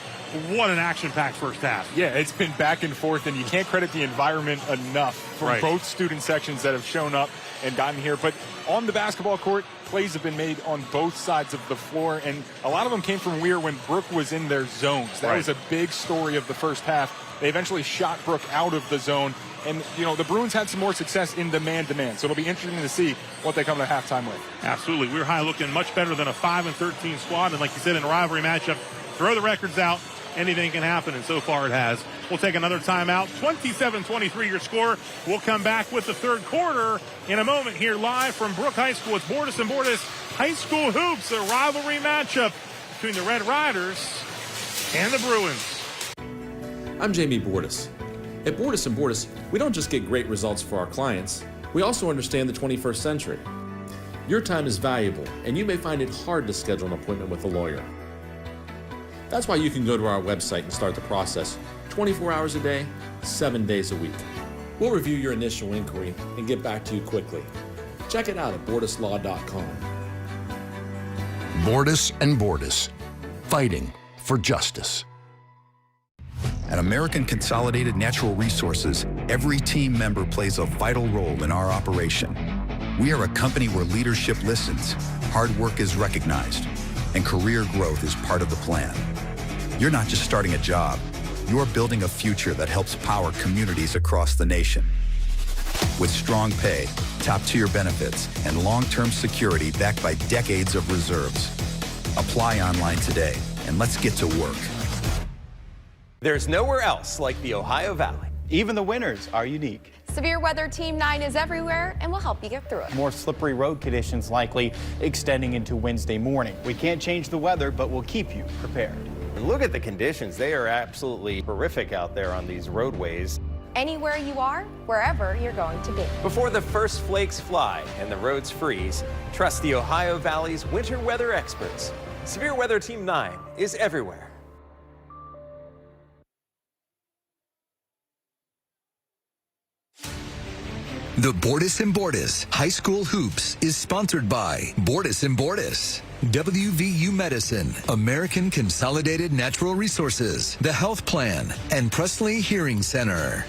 What an action-packed first half. Yeah, it's been back and forth, and you can't credit the environment enough from both student sections that have shown up and gotten here. But on the basketball court, plays have been made on both sides of the floor, and a lot of them came from Weir when Brooke was in their zones. That was a big story of the first half. They eventually shot Brooke out of the zone, and, you know, the Bruins had some more success in the man-to-man, so it'll be interesting to see what they come to halftime with. Absolutely. We're high looking much better than a 5-13 squad, and like you said, in a rivalry matchup, throw the records out, anything can happen, and so far it has. We'll take another timeout. 27-23 your score. We'll come back with the third quarter in a moment here live from Brooke High School. It's Bordas and Bordas High School Hoops, a rivalry matchup between the Red Riders and the Bruins. I'm Jamie Bordas. At Bordas & Bordas, we don't just get great results for our clients, we also understand the 21st century. Your time is valuable, and you may find it hard to schedule an appointment with a lawyer. That's why you can go to our website and start the process 24 hours a day, 7 days a week. We'll review your initial inquiry and get back to you quickly. Check it out at bordaslaw.com. Bordas and Bordas, fighting for justice. At American Consolidated Natural Resources, every team member plays a vital role in our operation. We are a company where leadership listens, hard work is recognized, and career growth is part of the plan. You're not just starting a job, you're building a future that helps power communities across the nation. With strong pay, top-tier benefits, and long-term security backed by decades of reserves. Apply online today, and let's get to work. There's nowhere else like the Ohio Valley. Even the winters are unique. Severe weather Team 9 is everywhere and will help you get through it. More slippery road conditions likely extending into Wednesday morning. We can't change the weather, but we'll keep you prepared. Look at the conditions. They are absolutely horrific out there on these roadways. anywhere you are, wherever you're going to be. Before the first flakes fly and the roads freeze, trust the Ohio Valley's winter weather experts. Severe Weather Team 9 is everywhere. The Bordas and Bordas High School Hoops is sponsored by Bordas and Bordas, WVU Medicine, American Consolidated Natural Resources, The Health Plan, and Presley Hearing Center.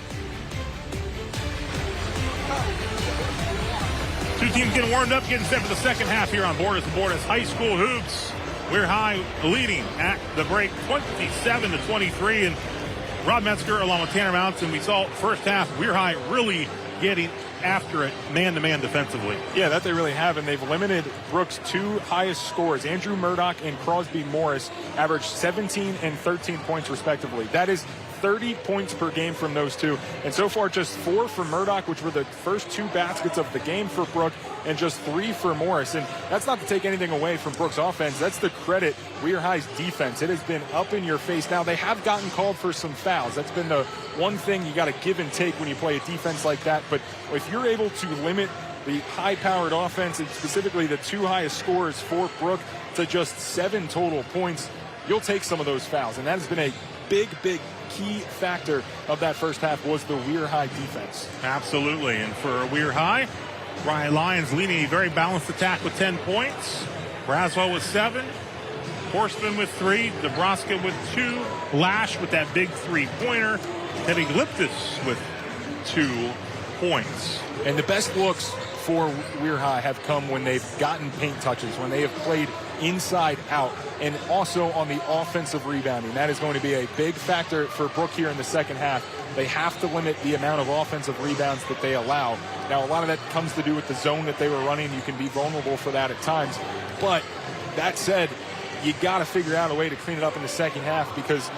Two teams getting warmed up, getting set for the second half here on Bordas and Bordas High School Hoops. Weir High leading at the break 27-23, and Rob Metzger along with Tanner Mounts, and we saw first half Weir High really getting after it man-to-man defensively. Yeah, that they really have, and they've limited Brooke's two highest scores. Andrew Murdoch and Crosby Morris averaged 17 and 13 points respectively. That is 30 points per game from those two. And so far, just 4 for Murdoch, which were the first 2 baskets of the game for Brooke, and just 3 for Morris. And that's not to take anything away from Brooke's offense. That's the credit Weir High's defense. It has been up in your face. Now, they have gotten called for some fouls. That's been the one thing you got to give and take when you play a defense like that. But if you're able to limit the high-powered offense, and specifically the 2 highest scores for Brooke, to just 7 total points, you'll take some of those fouls. And that has been a big key factor of that first half was the Weir High defense. Absolutely. And for Weir High, Ryan Lyons leading a very balanced attack with 10 points. Braswell with 7. Horstman with 3. Nebraska with 2. Lash with that big 3-pointer. Teddy Gliptis with 2 points. And the best looks for Weir High have come when they've gotten paint touches, when they have played inside out, and also on the offensive rebounding. That is going to be a big factor for Brooke here in the second half. They have to limit the amount of offensive rebounds that they allow. Now, a lot of that comes to do with the zone that they were running. You can be vulnerable for that at times. But that said, you got to figure out a way to clean it up in the second half, because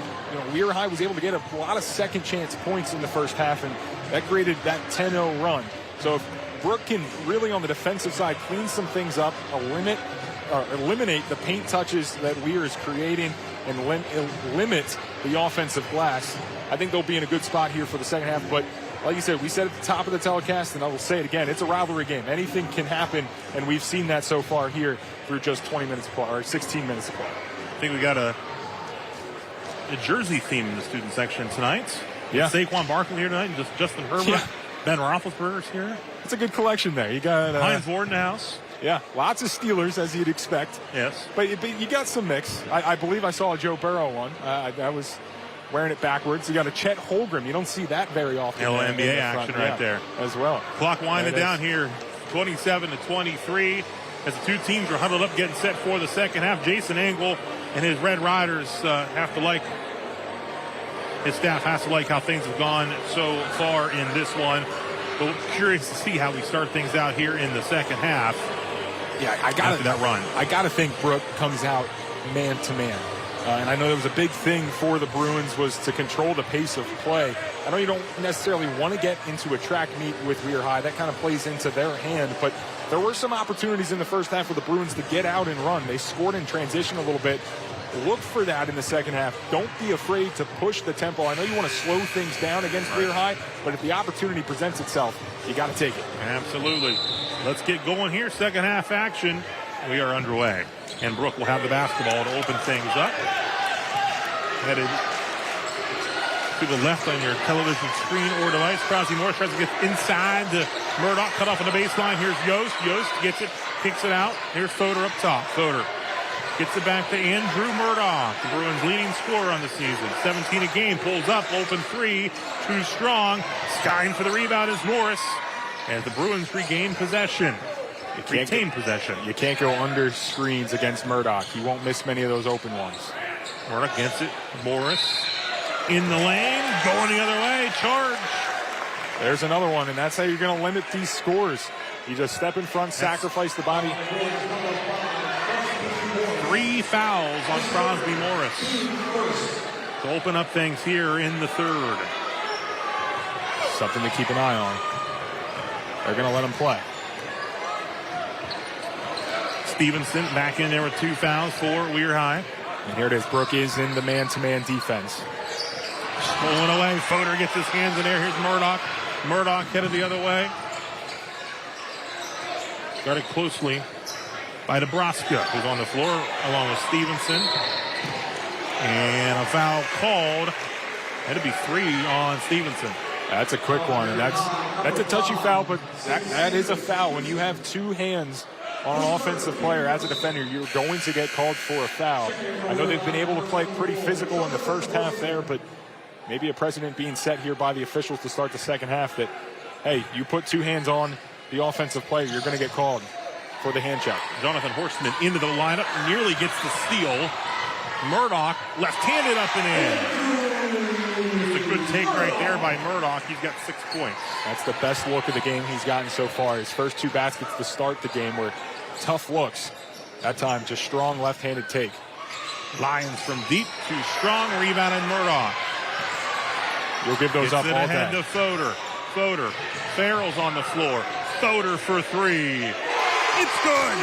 Weir High was able to get a lot of second chance points in the first half, and that created that 10-0 run. So if Brooke can really, on the defensive side, clean some things up, eliminate the paint touches that Weir is creating, and limit the offensive glass, I think they'll be in a good spot here for the second half. But like you said, we said at the top of the telecast, and I will say it again, it's a rivalry game. Anything can happen, and we've seen that so far here through just 20 minutes of play, or 16 minutes of play. I think we got a jersey theme in the student section tonight. Yeah. Saquon Barkley here tonight, and just Justin Herbert. Yeah. Ben Roethlisberger's here. It's a good collection there. You got Heinz Ward in the house. Yeah, lots of Steelers, as you'd expect. Yes. But you got some mix. I believe I saw a Joe Burrow one. I was wearing it backwards. You got a Chet Holmgren. You don't see that very often. NBA action right there. As well. Clock winding down here, 27-23. As the two teams are huddled up, getting set for the second half. Jason Engel and his Red Riders his staff has to like how things have gone so far in this one. But we're curious to see how we start things out here in the second half. Yeah, I got to think Brooke comes out man to man. And I know that was a big thing for the Bruins, was to control the pace of play. I know you don't necessarily want to get into a track meet with Weir High. That kind of plays into their hand. But there were some opportunities in the first half for the Bruins to get out and run. They scored in transition a little bit. Look for that in the second half. Don't be afraid to push the tempo. I know you want to slow things down against Weir High, but if the opportunity presents itself, you got to take it. Absolutely. Let's get going here. Second half action. We are underway. And Brooke will have the basketball to open things up. Headed to the left on your television screen or device. Crosby Morris tries to get inside to Murdoch. Cut off on the baseline. Here's Yost. Yost gets it, kicks it out. Here's Fodor up top. Fodor gets it back to Andrew Murdoch, the Bruins' leading scorer on the season. 17 a game, pulls up, open three, too strong. Skying for the rebound is Morris, as the Bruins regain possession. Retain possession. You can't go under screens against Murdoch. He won't miss many of those open ones. Murdoch gets it. Morris in the lane, going the other way, charge. There's another one, and that's how you're going to limit these scores. You just step in front, sacrifice the body. 3 fouls on Crosby Morris to open up things here in the third. Something to keep an eye on. They're going to let him play. Stevenson back in there with 2 fouls for Weir High. And here it is. Brooke is in the man-to-man defense. Pulling away. Fodor gets his hands in there. Here's Murdoch. Murdoch headed the other way. Guarded closely by Nebraska, who's on the floor along with Stevenson. And a foul called. That'd be 3 on Stevenson. That's a quick one, and that's a touchy foul, but that is a foul. When you have 2 hands on an offensive player as a defender, you're going to get called for a foul. I know they've been able to play pretty physical in the first half there, but maybe a precedent being set here by the officials to start the second half that, hey, you put 2 hands on the offensive player, you're going to get called for the hand check. Jonathan Horstman into the lineup, nearly gets the steal. Murdoch left-handed up and in. It's a good take right there by Murdoch. He's got 6 points. That's the best look of the game he's gotten so far. His first 2 baskets to start the game were tough looks. That time, just strong left-handed take. Lions from deep, too strong. Rebound and Murdoch. You'll give those up all day. Ahead to Fodor. Fodor. Farrell's on the floor. Fodor for 3. It's good.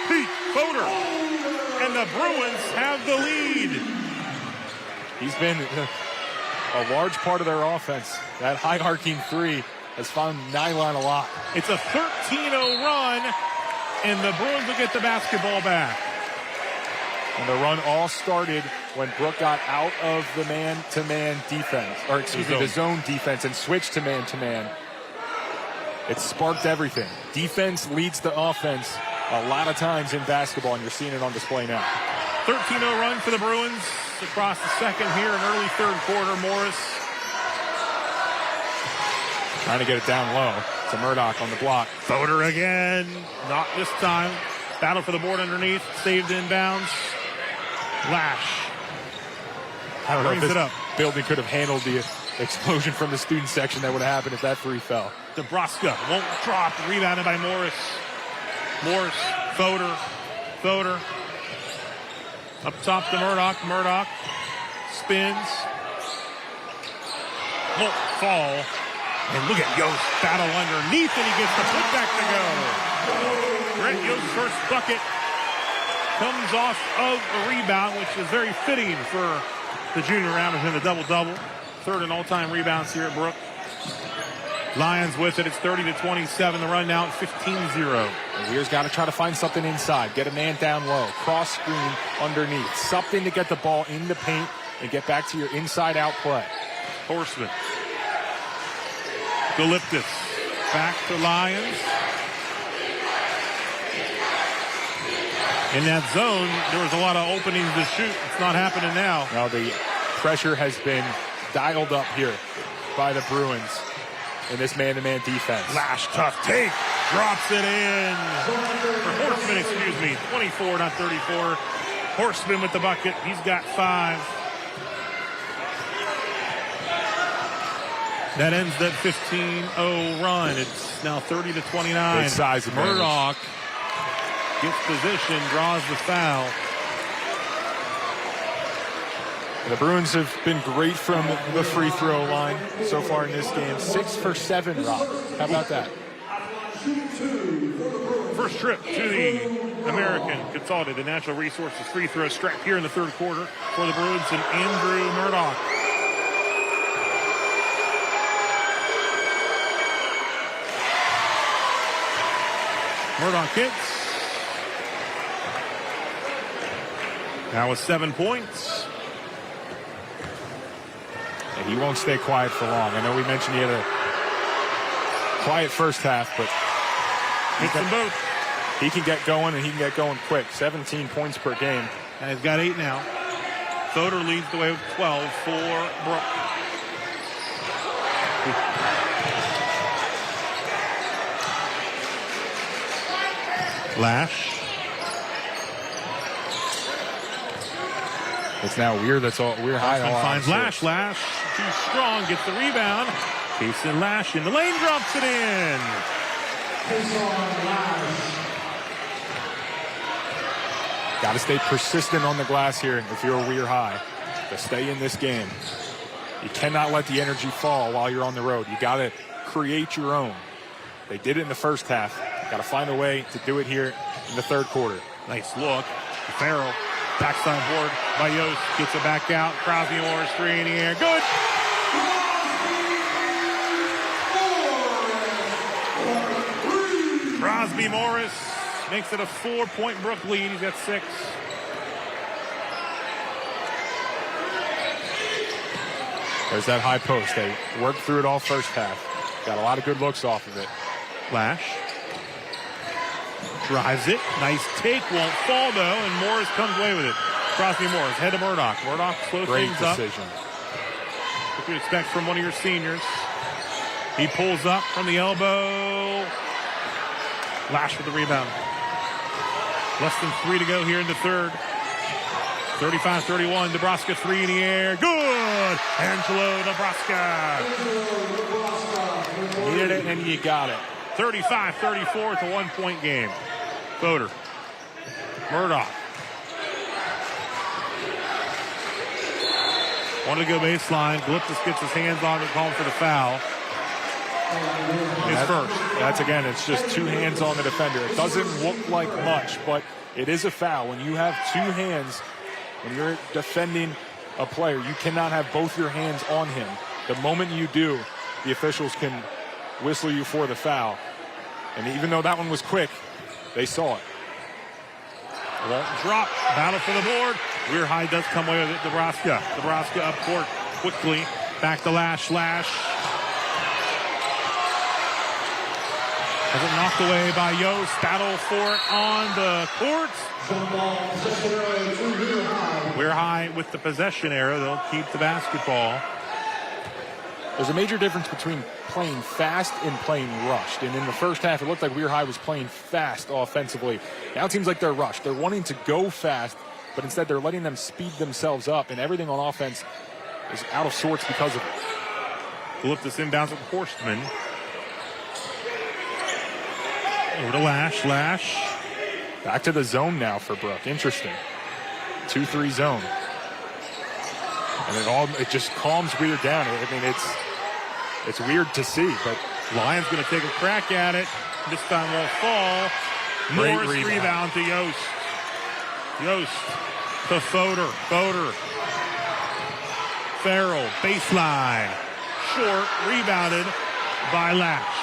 Pete Fodor. And the Bruins have the lead. He's been a large part of their offense. That high arcing 3 has found nylon a lot. It's a 13-0 run, and the Bruins will get the basketball back. And the run all started when Brooke got out of the man-to-man defense, or excuse me, the zone defense, and switched to man-to-man. It sparked everything. Defense leads the offense a lot of times in basketball, and you're seeing it on display now. 13-0 run for the Bruins across the second here in early third quarter. Morris trying to get it down low to Murdoch on the block. Fodor again. Not this time. Battle for the board underneath. Saved inbounds. Lash. I don't know if Brings this it up. building could have handled the explosion from the student section that would have happened if that 3 fell. Nebraska won't drop. Rebounded by Morris. Morris. Fodor. Fodor. Up top to Murdoch. Murdoch spins. Won't fall. And look at Yost battle underneath, and he gets the putback to go. Brent Yost's first bucket comes off of a rebound, which is very fitting for the junior round within the double-double. 3rd in all-time rebounds here at Brooke. Lions with it. It's 30-27. The run now at 15-0. Weir's got to try to find something inside. Get a man down low. Cross screen underneath. Something to get the ball in the paint and get back to your inside-out play. Horseman. Galiptis. Back to Lions. In that zone, there was a lot of openings to shoot. It's not happening now. Now the pressure has been dialed up here by the Bruins in this man-to-man defense. Lash, tough take. Drops it in. For Horseman, excuse me. 24, not 34. Horseman with the bucket. He's got 5. That ends that 15-0 run. It's now 30-29. Big size advantage. Murdoch gets position, draws the foul. The Bruins have been great from the free throw line so far in this game. 6 for 7, Rob. How about that? First trip to the American Consolidated Natural Resources free throw stripe here in the third quarter for the Bruins and Andrew Murdoch. Murdoch hits. Now with 7 points. And he won't stay quiet for long. I know we mentioned he had a quiet first half, but hits them both. He can get going, and he can get going quick. 17 points per game. And he's got 8 now. Fodor leads the way with 12 for Brooke. Lash. It's now Weir. That's all. Weir high. Finds Lash. Lash too strong. Gets the rebound. Jason Lash in the lane, drops it in. Got to stay persistent on the glass here if you're Weir High to stay in this game. You cannot let the energy fall while you're on the road. You got to create your own. They did it in the first half. Got to find a way to do it here in the third quarter. Nice look. Farrell Backside board by Yost. Gets it back out. Crosby Morris, 3 in the air. Good. Crosby Morris makes it a 4-point Brooke lead. He's got 6. There's that high post. They worked through it all first half. Got a lot of good looks off of it. Lash drives it. Nice take. Won't fall, though, and Morris comes away with it. Crosby Morris, head to Murdoch. Murdoch slows things up. Great decision. What you expect from one of your seniors. He pulls up from the elbow. Lash with the rebound. Less than 3 to go here in the third. 35-31. Nebraska 3 in the air. Good! Angelo Nebraska. Needed it, and you got it. 35-34. It's a 1-point game. Voter. Murdoch. Wanted to go baseline. Glyptis gets his hands on it, calling for the foul. His first. That's, again, it's just 2 hands on the defender. It doesn't look like much, but it is a foul. When you have 2 hands, when you're defending a player, you cannot have both your hands on him. The moment you do, the officials can whistle you for the foul. And even though that one was quick, they saw it. Won't drop. Battle for the board. Weir High does come away with it. Nebraska up court quickly. Back to Lash. Has it knocked away by Yost. Battle for it on the court. Weir High with the possession arrow. They'll keep the basketball. There's a major difference between playing fast and playing rushed. And in the first half, it looked like Weir High was playing fast offensively. Now it seems like they're rushed. They're wanting to go fast, but instead they're letting them speed themselves up, and everything on offense is out of sorts because of it. Glyptis inbounds with Horstman. Over to Lash. Back to the zone now for Brooke. Interesting. 2-3 zone. And it just calms Weir down. I mean, it's weird to see, but Lyon's going to take a crack at it. This time won't fall. Morris rebound to Yost. Yost to Fodor. Farrell, baseline. Short, rebounded by Lash.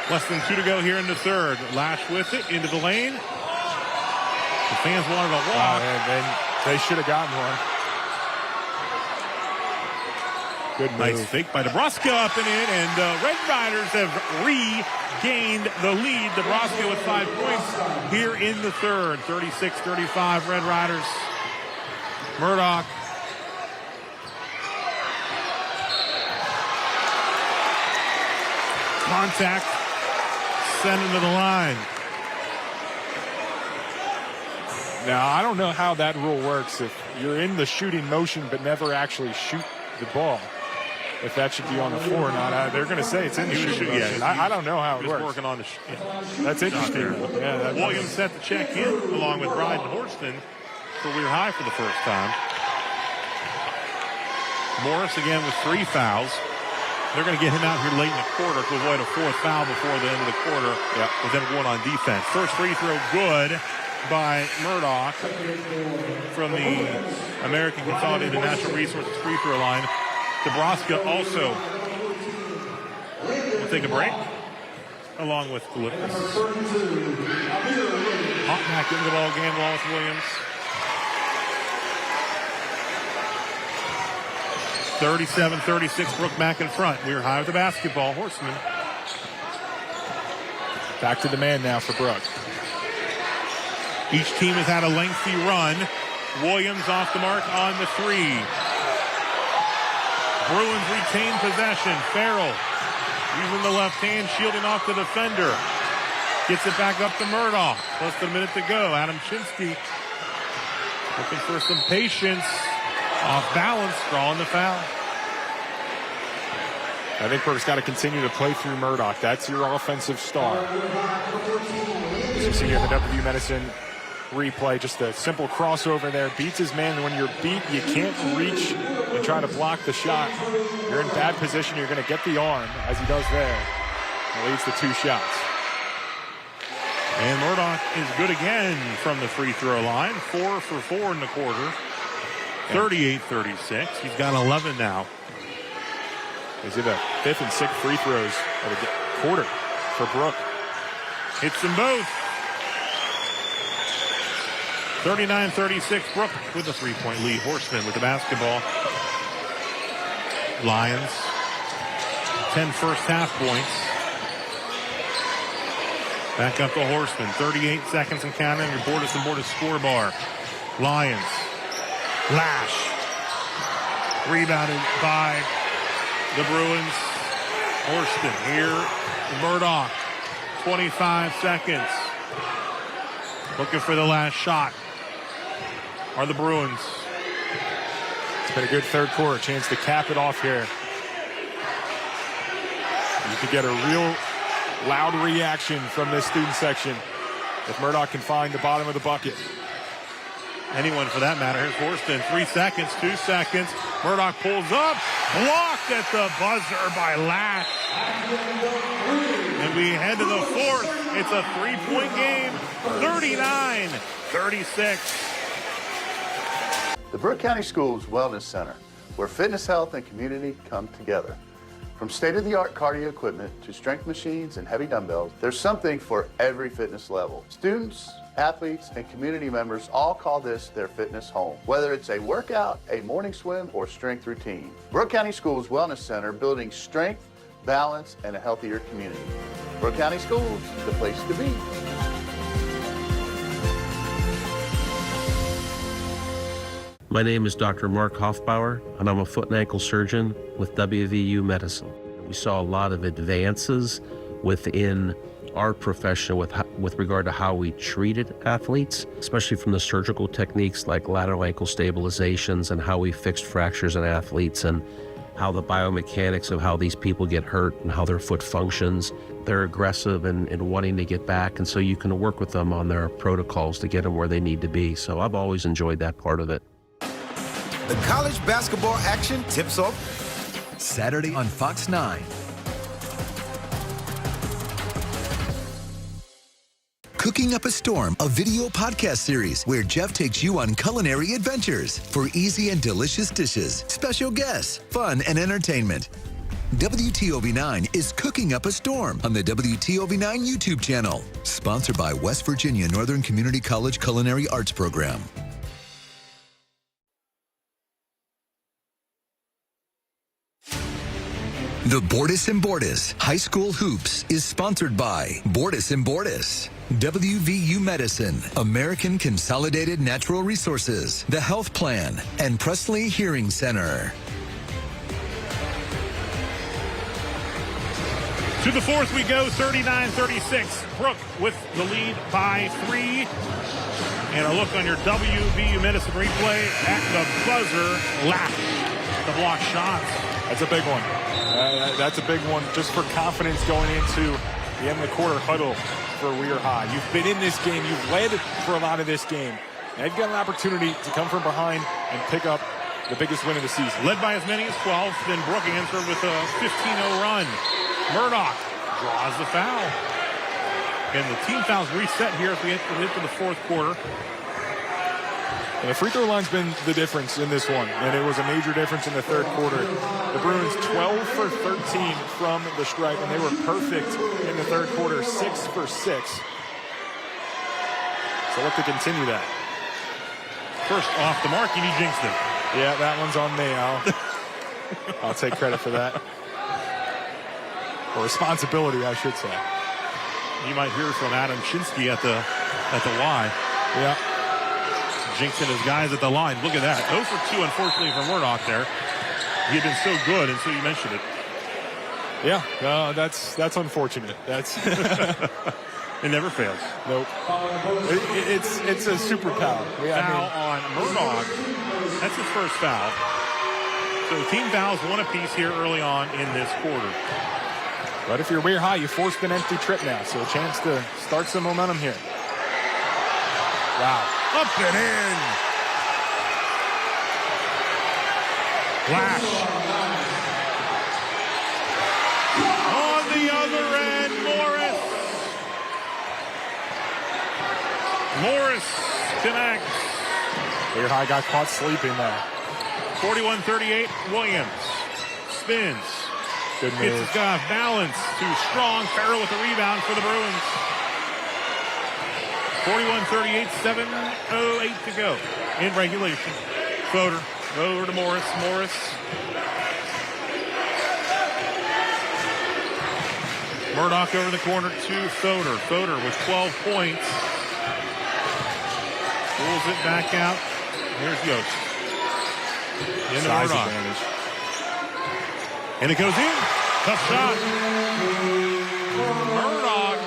Less than 2 to go here in the third. Lash with it into the lane. The fans wanted a walk. They should have gotten one. Good move. Nice fake by Nebraska up and in, and the Red Riders have regained the lead. Nebraska with 5 points here in the third. 36-35, Red Riders. Murdoch. Contact. Sent into the line. Now, I don't know how that rule works if you're in the shooting motion but never actually shoot the ball. If that should be on the floor or not. They're going to say it's in the shooting motion. I don't know how it works. Working on the That's interesting. Yeah, Williams set the check in along with Bryden Horston for Weir High for the first time. Morris again with 3 fouls. They're going to get him out here late in the quarter to avoid a 4th foul before the end of the quarter with everyone on defense. First free throw good by Murdoch from the American Consolidated Natural Resources free throw line. Nebraska also will take a break along with Glyptis. Hop back into the ball game, Wallace Williams. 37-36, Brooke back in front. Weir High with the basketball. Horseman. Back to the man now for Brooke. Each team has had a lengthy run. Williams off the mark on the 3. Bruins retain possession. Farrell using the left hand, shielding off the defender. Gets it back up to Murdoch. Less than a minute to go. Adam Chinsky looking for some patience. Off balance, drawing the foul. I think Brooke's got to continue to play through Murdoch. That's your offensive star. As you see here in the WTOV Medicine replay, just a simple crossover there. Beats his man. When you're beat, you can't reach and try to block the shot. You're in bad position. You're going to get the arm, as he does there. It leads to 2 shots. And Murdoch is good again from the free throw line. 4 for 4 in the quarter. 38-36. He's got 11 now. He's in the 5th and 6th free throws of the quarter for Brooke. Hits them both. 39-36. Brooke with a 3-point lead. Horseman with the basketball. Lions. 10 first half points. Back up to Horseman. 38 seconds and counting. Your Bordas and Bordas score bar. Lions. Lash. Rebounded by the Bruins. Horseman here. Murdoch. 25 seconds. Looking for the last shot. Are the Bruins. It's been a good third quarter. Chance to cap it off here. You could get a real loud reaction from this student section if Murdoch can find the bottom of the bucket. Anyone for that matter. Here's Horston. 3 seconds, 2 seconds. Murdoch pulls up. Blocked at the buzzer by Lash. And we head to the fourth. It's a 3-point game. 39-36. The Brooke County Schools Wellness Center, where fitness, health, and community come together. From state-of-the-art cardio equipment to strength machines and heavy dumbbells, there's something for every fitness level. Students, athletes, and community members all call this their fitness home. Whether it's a workout, a morning swim, or strength routine. Brooke County Schools Wellness Center, building strength, balance, and a healthier community. Brooke County Schools, the place to be. My name is Dr. Mark Hoffbauer, and I'm a foot and ankle surgeon with WVU Medicine. We saw a lot of advances within our profession with regard to how we treated athletes, especially from the surgical techniques like lateral ankle stabilizations and how we fixed fractures in athletes and how the biomechanics of how these people get hurt and how their foot functions. They're aggressive and wanting to get back, and so you can work with them on their protocols to get them where they need to be. So I've always enjoyed that part of it. The college basketball action tips off Saturday on Fox 9. Cooking Up a Storm, a video podcast series where Jeff takes you on culinary adventures for easy and delicious dishes, special guests, fun, and entertainment. WTOV 9 is Cooking Up a Storm on the WTOV 9 YouTube channel. Sponsored by West Virginia Northern Community College Culinary Arts Program. The Bordas and Bordas High School Hoops is sponsored by Bordas and Bordas, WVU Medicine, American Consolidated Natural Resources, The Health Plan, and Presley Hearing Center. To the fourth we go, 39-36. Brooke with the lead by 3. And a look on your WVU Medicine replay at the buzzer. Lash the block shots. That's a big one. That's a big one just for confidence going into the end of the quarter huddle for Weir High. You've been in this game. You've led for a lot of this game. Now you've got an opportunity to come from behind and pick up the biggest win of the season. Led by as many as 12. Then Brooke answered with a 15-0 run. Murdoch draws the foul. And the team fouls reset here as we hit to the fourth quarter. And the free throw line's been the difference in this one, and it was a major difference in the third quarter. The Bruins 12 for 13 from the stripe, and they were perfect in the third quarter, 6 for 6. So look to continue that. First off the mark, you jinxed it. Yeah, that one's on me. I'll take credit for that. Or responsibility, I should say. You might hear from Adam Shinsky at the Y. Yeah. Jinxing his guys at the line. Look at that. 0 for 2, unfortunately, for Murdoch there. He had been so good until you mentioned it. Yeah, that's unfortunate. That's it never fails. Nope. It's a superpower. Foul on Murdoch. That's his first foul. So team fouls one apiece here early on in this quarter. But if you're Weir High, you forced an empty trip now, so a chance to start some momentum here. Wow. Up and in. Lash. On the other end, Morris. Morris connects. Weir High got caught sleeping there. 41-38, Williams spins. Good Gets move. his guy off balance. Too strong. Farrell with the rebound for the Bruins. 41-38, 7:08 to go in regulation. Fodor over to Morris. Morris. Murdoch over the corner to Fodor. Fodor with 12 points. Pulls it back out. Here's Yost. Into Size Murdoch. advantage. And it goes in. Tough shot. Murdoch,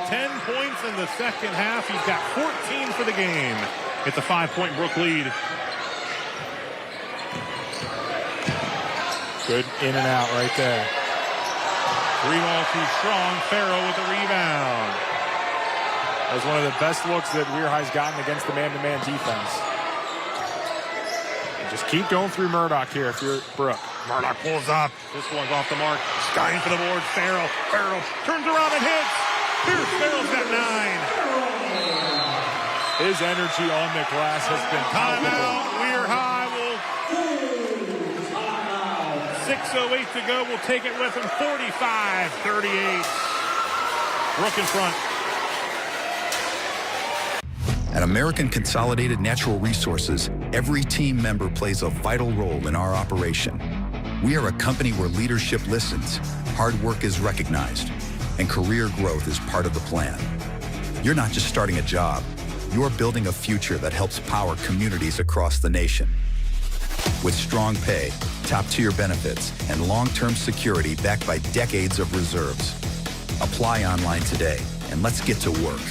10 points in the second half. He's got 14 for the game. It's a 5-point Brooke lead. Good in and out right there. 3-ball too strong. Farrell with the rebound. That was one of the best looks that Weir High's gotten against the man-to-man defense. And just keep going through Murdoch here if you're Brooke. Murdoch pulls up. This one's off the mark. Skying for the board. Farrell. Farrell turns around and hits. Pierce Farrell's got 9. His energy on the glass has been Timeout. Weir High will. 6:08 to go. We'll take it with him. 45-38. Brooke in front. At American Consolidated Natural Resources, every team member plays a vital role in our operation. We are a company where leadership listens, hard work is recognized, and career growth is part of the plan. You're not just starting a job, you're building a future that helps power communities across the nation. With strong pay, top-tier benefits, and long-term security backed by decades of reserves. Apply online today, and let's get to work.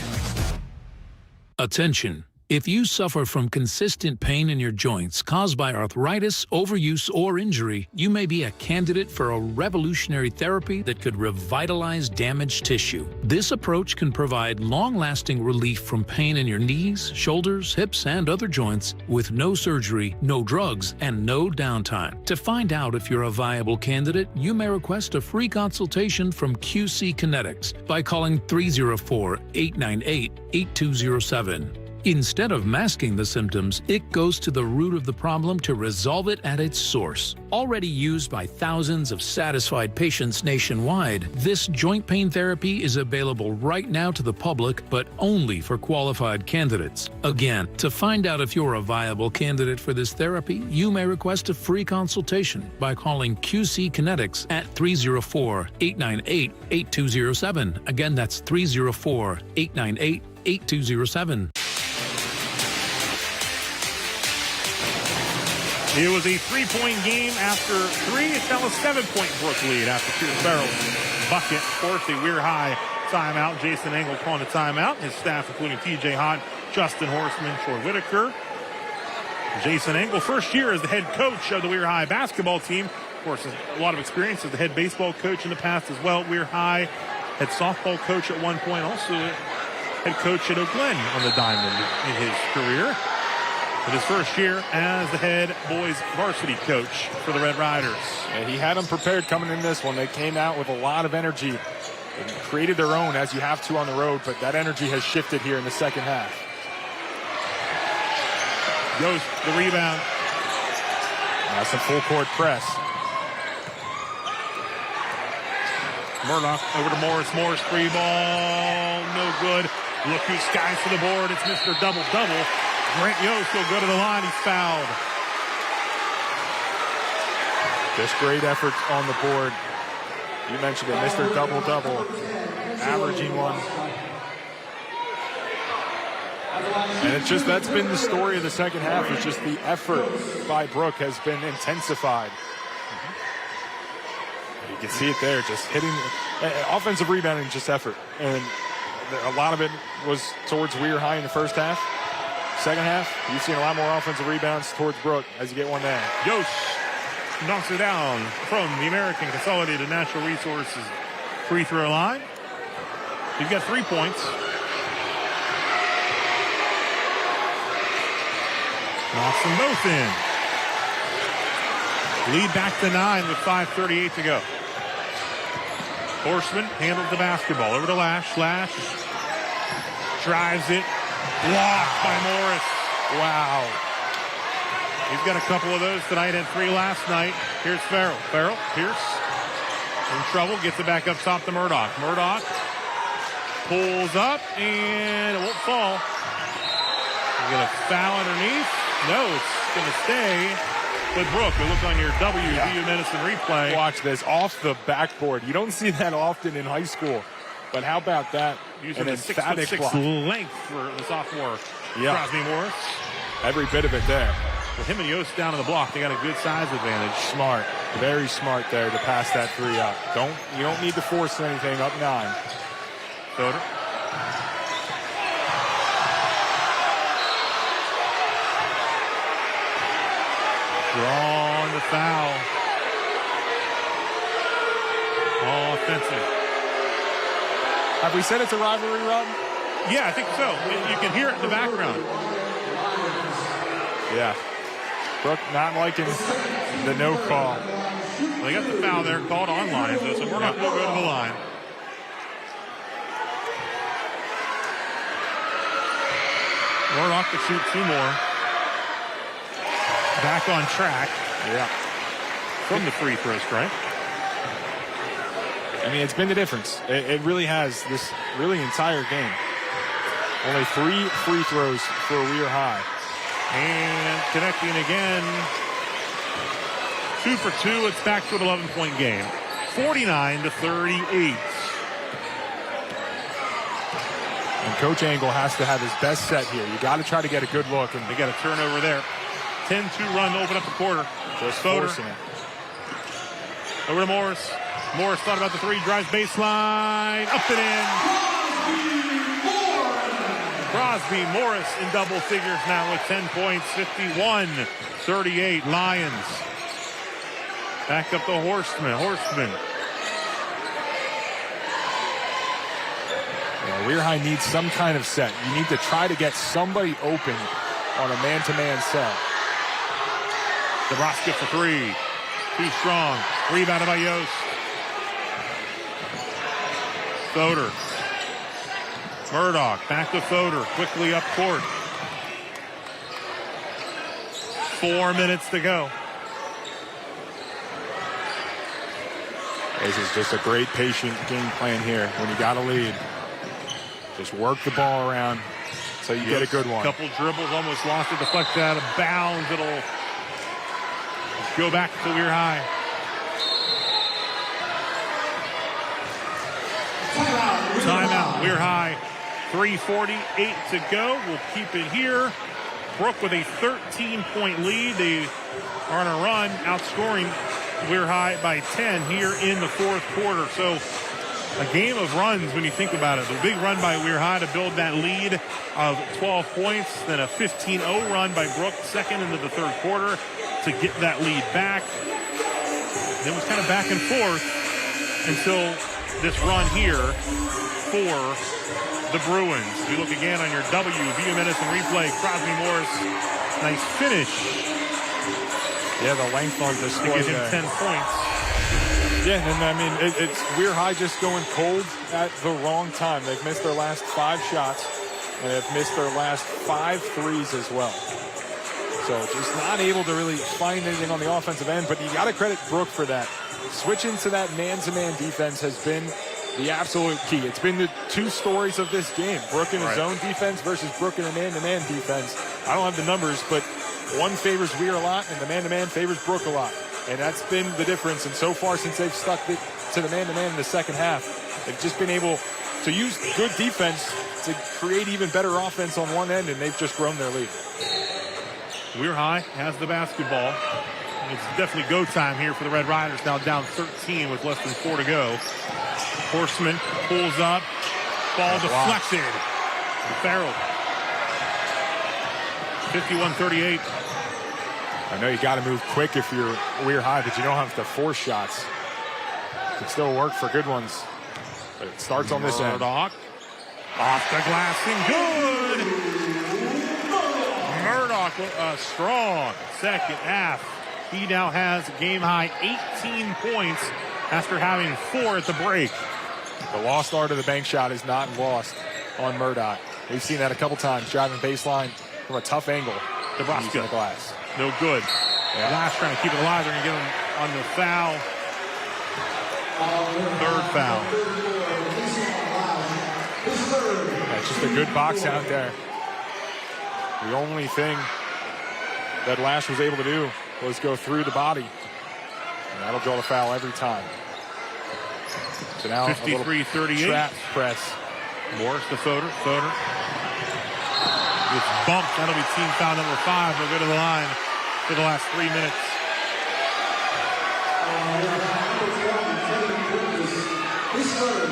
Attention. If you suffer from consistent pain in your joints caused by arthritis, overuse, or injury, you may be a candidate for a revolutionary therapy that could revitalize damaged tissue. This approach can provide long-lasting relief from pain in your knees, shoulders, hips, and other joints with no surgery, no drugs, and no downtime. To find out if you're a viable candidate, you may request a free consultation from QC Kinetics by calling 304-898-8207. Instead of masking the symptoms, it goes to the root of the problem to resolve it at its source. Already used by thousands of satisfied patients nationwide, this joint pain therapy is available right now to the public, but only for qualified candidates. Again, to find out if you're a viable candidate for this therapy, you may request a free consultation by calling QC Kinetics at 304-898-8207. Again, that's 304-898-8207. It was a 3-point game after 3. It's now a 7-point Brooke lead after Pierce Farrell's bucket. Forced a Weir High timeout. Jason Engel calling a timeout. His staff, including TJ Hott, Justin Horstman, Troy Whitaker. Jason Engel, first year as the head coach of the Weir High basketball team. Of course, a lot of experience as the head baseball coach in the past as well. Weir High head softball coach at one point. Also head coach at Oak Glen on the diamond in his career. His first year as the head boys varsity coach for the Red Riders. And he had them prepared coming in this one. They came out with a lot of energy and created their own, as you have to on the road, but that energy has shifted here in the second half. Goes the rebound. Now some full court press. Murdoch over to Morris. Morris 3-ball. No good. Look who skies for the board. It's Mr. Double-Double. Grant Yost will go to the line. He's fouled. Just great effort on the board. You mentioned it, Mr. Double-Double, averaging one. And it's just, that's been the story of the second half. It's just the effort by Brooke has been intensified. You can see it there, just hitting, offensive rebounding, just effort. And a lot of it was towards Weir High in the first half. Second half, you've seen a lot more offensive rebounds towards Brooke as you get one there. Yost knocks it down from the American Consolidated Natural Resources free throw line. He's got 3 points. Knocks them both in. Lead back to 9 with 5:38 to go. Horstman handles the basketball over to Lash. Lash drives it. Blocked by Morris. Wow. He's got a couple of those tonight and 3 last night. Here's Farrell. Pierce in trouble. Gets it back up top to Murdoch. Murdoch pulls up and it won't fall. He's going to foul underneath. No, it's going to stay with Brooke. We look on your WTOV Medicine replay. Watch this off the backboard. You don't see that often in high school. But how about that? Using the 6'6" length for the sophomore Crosby Morris. Every bit of it there. With him and Yost down on the block, they got a good size advantage. Smart. Very smart there to pass that 3 up. You don't need to force anything up 9. Soder. Drawn the foul. All offensive. Have we said it's a rivalry, Rob? Yeah, I think so. You can hear it in the background. Yeah. Brooke not liking the no call. Well, they got the foul there called on line, so we're not going to go to the line. Murdoch to shoot 2 more. Back on track. Yeah. From the free throw strike. I mean, it's been the difference. It really has this really entire game. Only 3 free throws for Weir High. And connecting again. 2 for 2. It's back to an 11-point game. 49-38. And Coach Angle has to have his best set here. You got to try to get a good look. And they got a turnover there. 10-2 run to open up the quarter. Just Foder. forcing it. Over to Morris. Morris thought about the 3, drives baseline, up and in. Crosby Morris in double figures now with 10 points, 51-38 Lions. Back up the Horseman. Yeah, Weir High needs some kind of set. You need to try to get somebody open on a man-to-man set. DeBrusque for 3. Too strong. Rebounded by Yost. Soder. Murdoch back to Soder. Quickly up court. 4 minutes to go. This is just a great patient game plan here when you got a lead. Just work the ball around so you get a good one. Couple dribbles, almost lost it, deflected out of bounds. It'll go back to Weir High. Timeout. Weir High. 3:48 to go. We'll keep it here. Brooke with a 13-point lead. They are on a run, outscoring Weir High by 10 here in the 4th quarter. So a game of runs when you think about it. The big run by Weir High to build that lead of 12 points. Then a 15-0 run by Brooke, second into the 3rd quarter to get that lead back. Then it was kind of back and forth until this run here for the Bruins. We look again on your WTOV Medicine replay. Crosby Morris, nice finish. Yeah, the length on display. To get him 10 points. Yeah, and I mean, it's Weir High just going cold at the wrong time. They've missed their last 5 shots, and they've missed their last 5 threes as well. So just not able to really find anything on the offensive end, but you got to credit Brooke for that. Switching to that man-to-man defense has been the absolute key. It's been the 2 stories of this game. Brooke in a zone defense versus Brooke in a man-to-man defense. I don't have the numbers, but one favors Weir a lot, and the man-to-man favors Brooke a lot. And that's been the difference. And so far, since they've stuck it to the man-to-man in the second half, they've just been able to use good defense to create even better offense on one end, and they've just grown their lead. Weir High has the basketball. It's definitely go time here for the Red Riders. Now down 13 with less than 4 to go. Horseman pulls up. Ball deflected. Farrell. 51-38. I know you got to move quick if you're Weir High, but you don't have to force shots. It can still work for good ones. But it starts on this end. Murdoch. Off the glass and good. Murdoch, strong second half. He now has game high 18 points after having 4 at the break. The lost art of the bank shot is not lost on Murdoch. We've seen that a couple times, driving baseline from a tough angle. Nebraska. The glass. No good. Yeah. Lash trying to keep it alive. They're going to get him on the foul. Third foul. That's just a good box out there. The only thing that Lash was able to do was go through the body. And that'll draw the foul every time. So now 53-38. Trap press. Morris the Fodor. Fodor. It's bumped. That'll be team foul number 5. They'll go to the line for the last 3 minutes.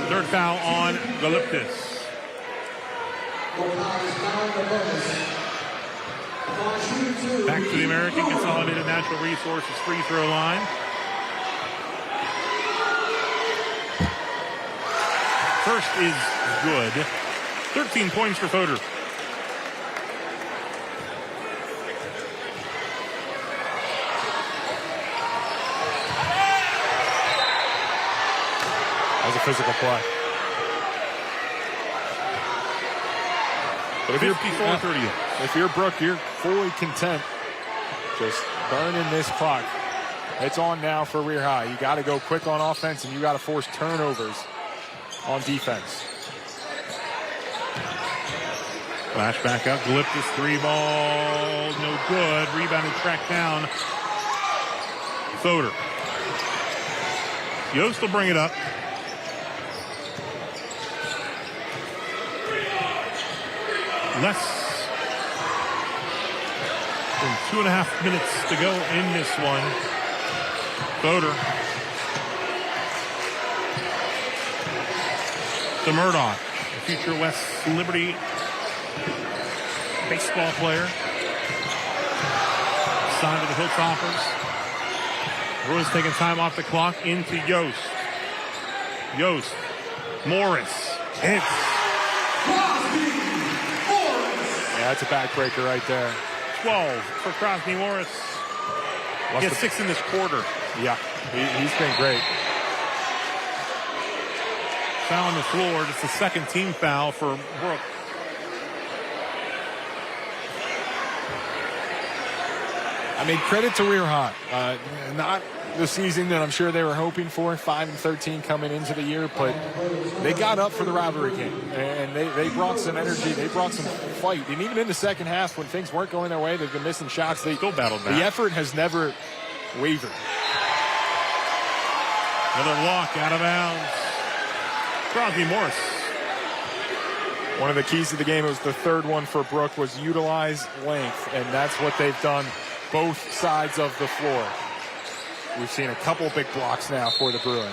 Third foul on Galiptis. Back to the American Consolidated Natural Resources free throw line. First is good. 13 points for Fodor. That was a physical play. But if you're Brooke, you're fully content just burning this clock. It's on now for Weir High. You got to go quick on offense, and you got to force turnovers on defense. Flash back up. Galiptis 3-ball. No good. Rebounded, tracked down. Fodor. Yost will bring it up. Less than 2.5 minutes to go in this one. Fodor. To Murdoch, a future West Liberty baseball player. Signed to the Hilltoppers. Bruins taking time off the clock into Yost. Yost. Morris. Hits. Yeah, that's a backbreaker right there. 12 for Crosby Morris. He has 6 in this quarter. Yeah, he's been great. Foul on the floor. Just the second team foul for Brooke. I mean, credit to Weir High. Not the season that I'm sure they were hoping for, 5-13 coming into the year, but they got up for the rivalry game, and they brought some energy, they brought some fight, and even in the second half when things weren't going their way, they've been missing shots, they still battled back. The effort has never wavered. Another walk out of bounds. Crosby Morris. One of the keys to the game, it was the third one for Brooke, was utilize length, and that's what they've done both sides of the floor. We've seen a couple big blocks now for the Bruins.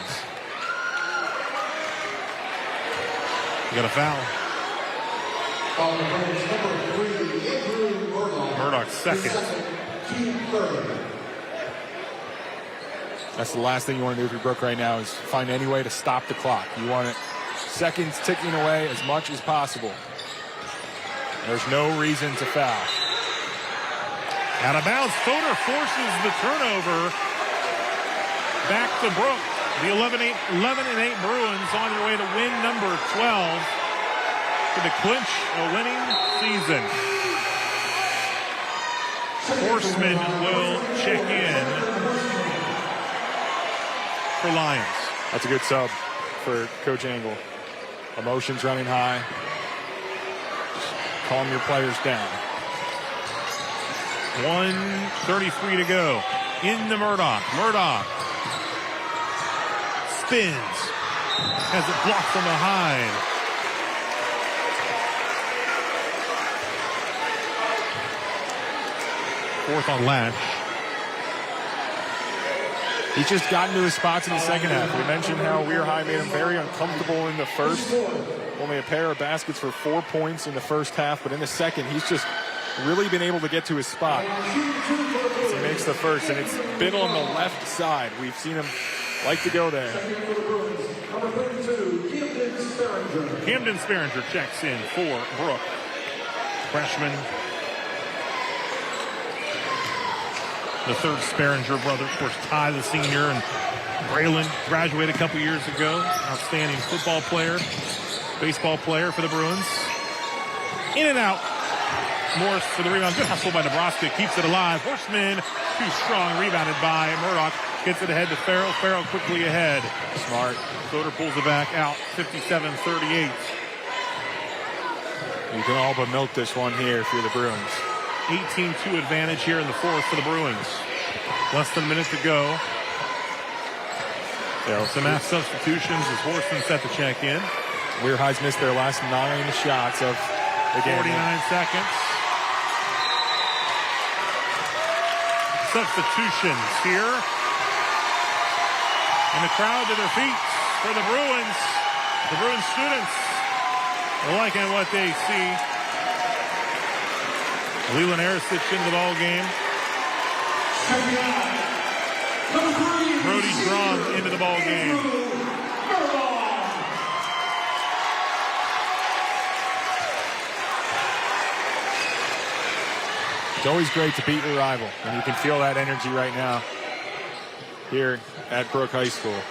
You got a foul. Murdoch second. That's the last thing you want to do if you're Brooke right now, is find any way to stop the clock. You want it seconds ticking away as much as possible. There's no reason to foul. Out of bounds. Fodor forces the turnover. Back to Brooke. The 11-8 Bruins on their way to win number 12 to clinch a winning season. Horseman will check in for Lions. That's a good sub for Coach Engel. Emotions running high. Just calm your players down. 1:33 to go. Into Murdoch. Murdoch spins. Has it blocked from behind. Fourth on Lash. He's just gotten to his spots in the second half. We mentioned how Weir High made him very uncomfortable in the first. Only a pair of baskets for 4 points in the first half, but in the second, he's just really been able to get to his spot. As he makes the first, and it's been on the left side. We've seen him like to go there. Camden Sperringer checks in for Brooke. Freshman. The third Sperringer brother, of course, Ty, the senior, and Braylon graduated a couple years ago. Outstanding football player, baseball player for the Bruins. In and out. Morris for the rebound. Good hustle by Nebraska. Keeps it alive. Horseman, too strong. Rebounded by Murdoch. Gets it ahead to Farrell. Farrell quickly ahead. Smart. Soder pulls it back out. 57-38. You can all but milk this one here if you're the Bruins. 18-2 advantage here in the fourth for the Bruins. Less than a minute to go. Some mass substitutions as Horseman set to check in. Weir High's missed their last 9 shots of the game. 49 seconds. Substitutions here. And the crowd to their feet for the Bruins. The Bruins students liking what they see. Leland Erisic into the ball game. Brody Strong into the ball game. It's always great to beat your rival, and you can feel that energy right now here at Brooke High School.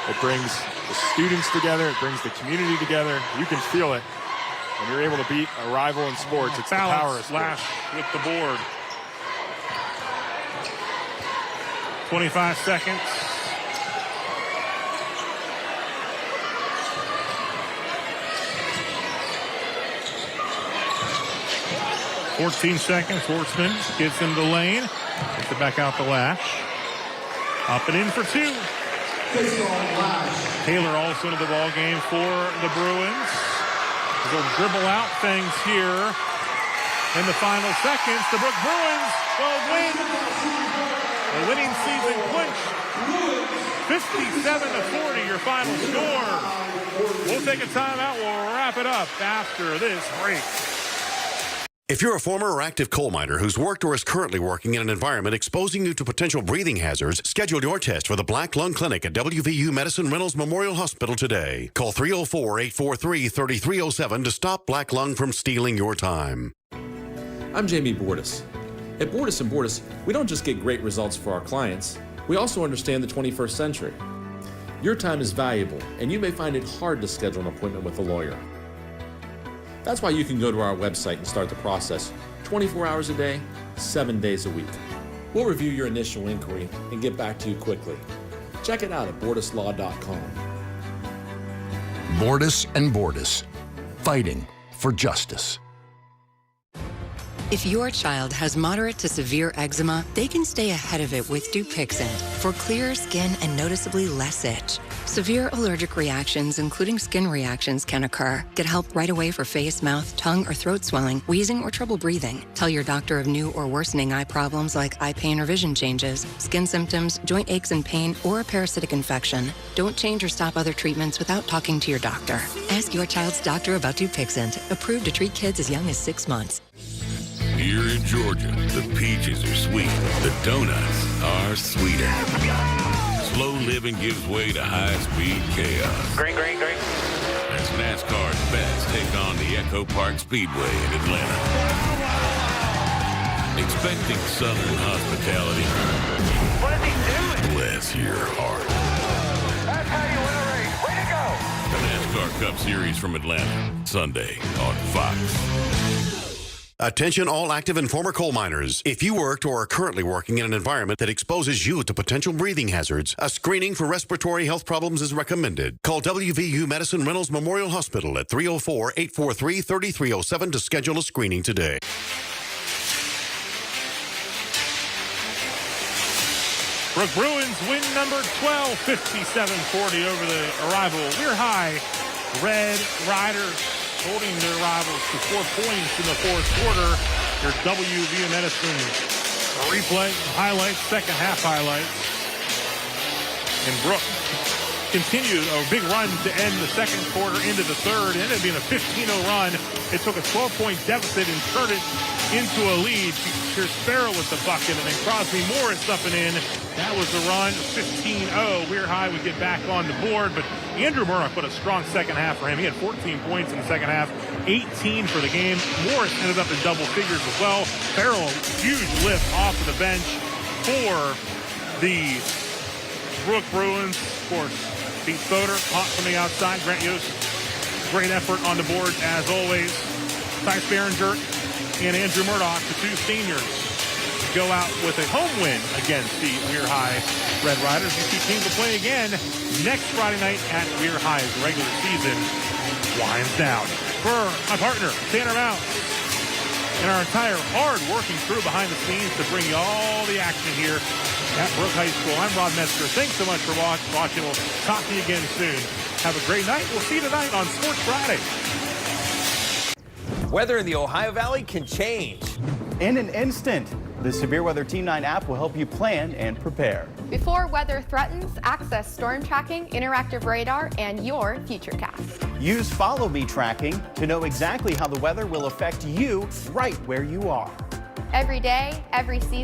It brings the students together. It brings the community together. You can feel it when you're able to beat a rival in sports. It's the power of Slash with the board. 25 seconds. $14 seconds. Horseman gets into the lane. Gets it back out the Lash. Up and in for 2. Taylor also into the ball game for the Bruins. They'll dribble out things here in the final seconds. The Brooke Bruins will win. The winning season clinched. 57-40, your final score. We'll take a timeout. We'll wrap it up after this break. If you're a former or active coal miner who's worked or is currently working in an environment exposing you to potential breathing hazards, schedule your test for the Black Lung Clinic at WVU Medicine Reynolds Memorial Hospital today. Call 304-843-3307 to stop black lung from stealing your time. I'm Jamie Bordas. At Bordas & Bordas, we don't just get great results for our clients, we also understand the 21st century. Your time is valuable, and you may find it hard to schedule an appointment with a lawyer. That's why you can go to our website and start the process 24 hours a day, 7 days a week. We'll review your initial inquiry and get back to you quickly. Check it out at bordaslaw.com. Bordas and Bordas, fighting for justice. If your child has moderate to severe eczema, they can stay ahead of it with Dupixent for clearer skin and noticeably less itch. Severe allergic reactions, including skin reactions, can occur. Get help right away for face, mouth, tongue, or throat swelling, wheezing, or trouble breathing. Tell your doctor of new or worsening eye problems like eye pain or vision changes, skin symptoms, joint aches and pain, or a parasitic infection. Don't change or stop other treatments without talking to your doctor. Ask your child's doctor about Dupixent, approved to treat kids as young as 6 months. Here in Georgia, the peaches are sweet, the donuts are sweeter. Slow living gives way to high-speed chaos. Green. As NASCAR's best take on the Echo Park Speedway in Atlanta. Expecting Southern hospitality. What is he doing? Bless your heart. That's how you win a race. Way to go! The NASCAR Cup Series from Atlanta, Sunday on Fox. Attention all active and former coal miners. If you worked or are currently working in an environment that exposes you to potential breathing hazards, a screening for respiratory health problems is recommended. Call WVU Medicine Reynolds Memorial Hospital at 304-843-3307 to schedule a screening today. Brooke Bruins win number 12, 57-40 over the arrival Weir High Red Riders, holding their rivals to 4 points in the fourth quarter. Your WVU Medicine replay highlights, second half highlights. And Brooke continued a big run to end the second quarter into the third. It ended up being a 15-0 run. It took a 12-point deficit and turned it into a lead. Here's Sparrow with the bucket, and then Crosby Morris up and in. That was the run, 15-0. Weir High would get back on the board, but Andrew Murdoch put a strong second half for him. He had 14 points in the second half, 18 for the game. Morris ended up in double figures as well. Farrell, huge lift off of the bench for the Brooke Bruins. Of course, Pete Soder, hot from the outside. Grant Yost great effort on the board as always. Ty Sparinger and Andrew Murdoch, the two seniors, go out with a home win against the Weir High Red Riders. These two teams will play again next Friday night at Weir High's regular season winds down. For my partner, Tanner Mouse, and our entire hard-working crew behind the scenes to bring you all the action here at Brooke High School, I'm Rob Metzger. Thanks so much for watching. We'll talk to you again soon. Have a great night. We'll see you tonight on Sports Friday. Weather in the Ohio Valley can change in an instant. The Severe Weather Team 9 app will help you plan and prepare. Before weather threatens, access storm tracking, interactive radar, and your Futurecast. Use Follow Me tracking to know exactly how the weather will affect you right where you are. Every day, every season.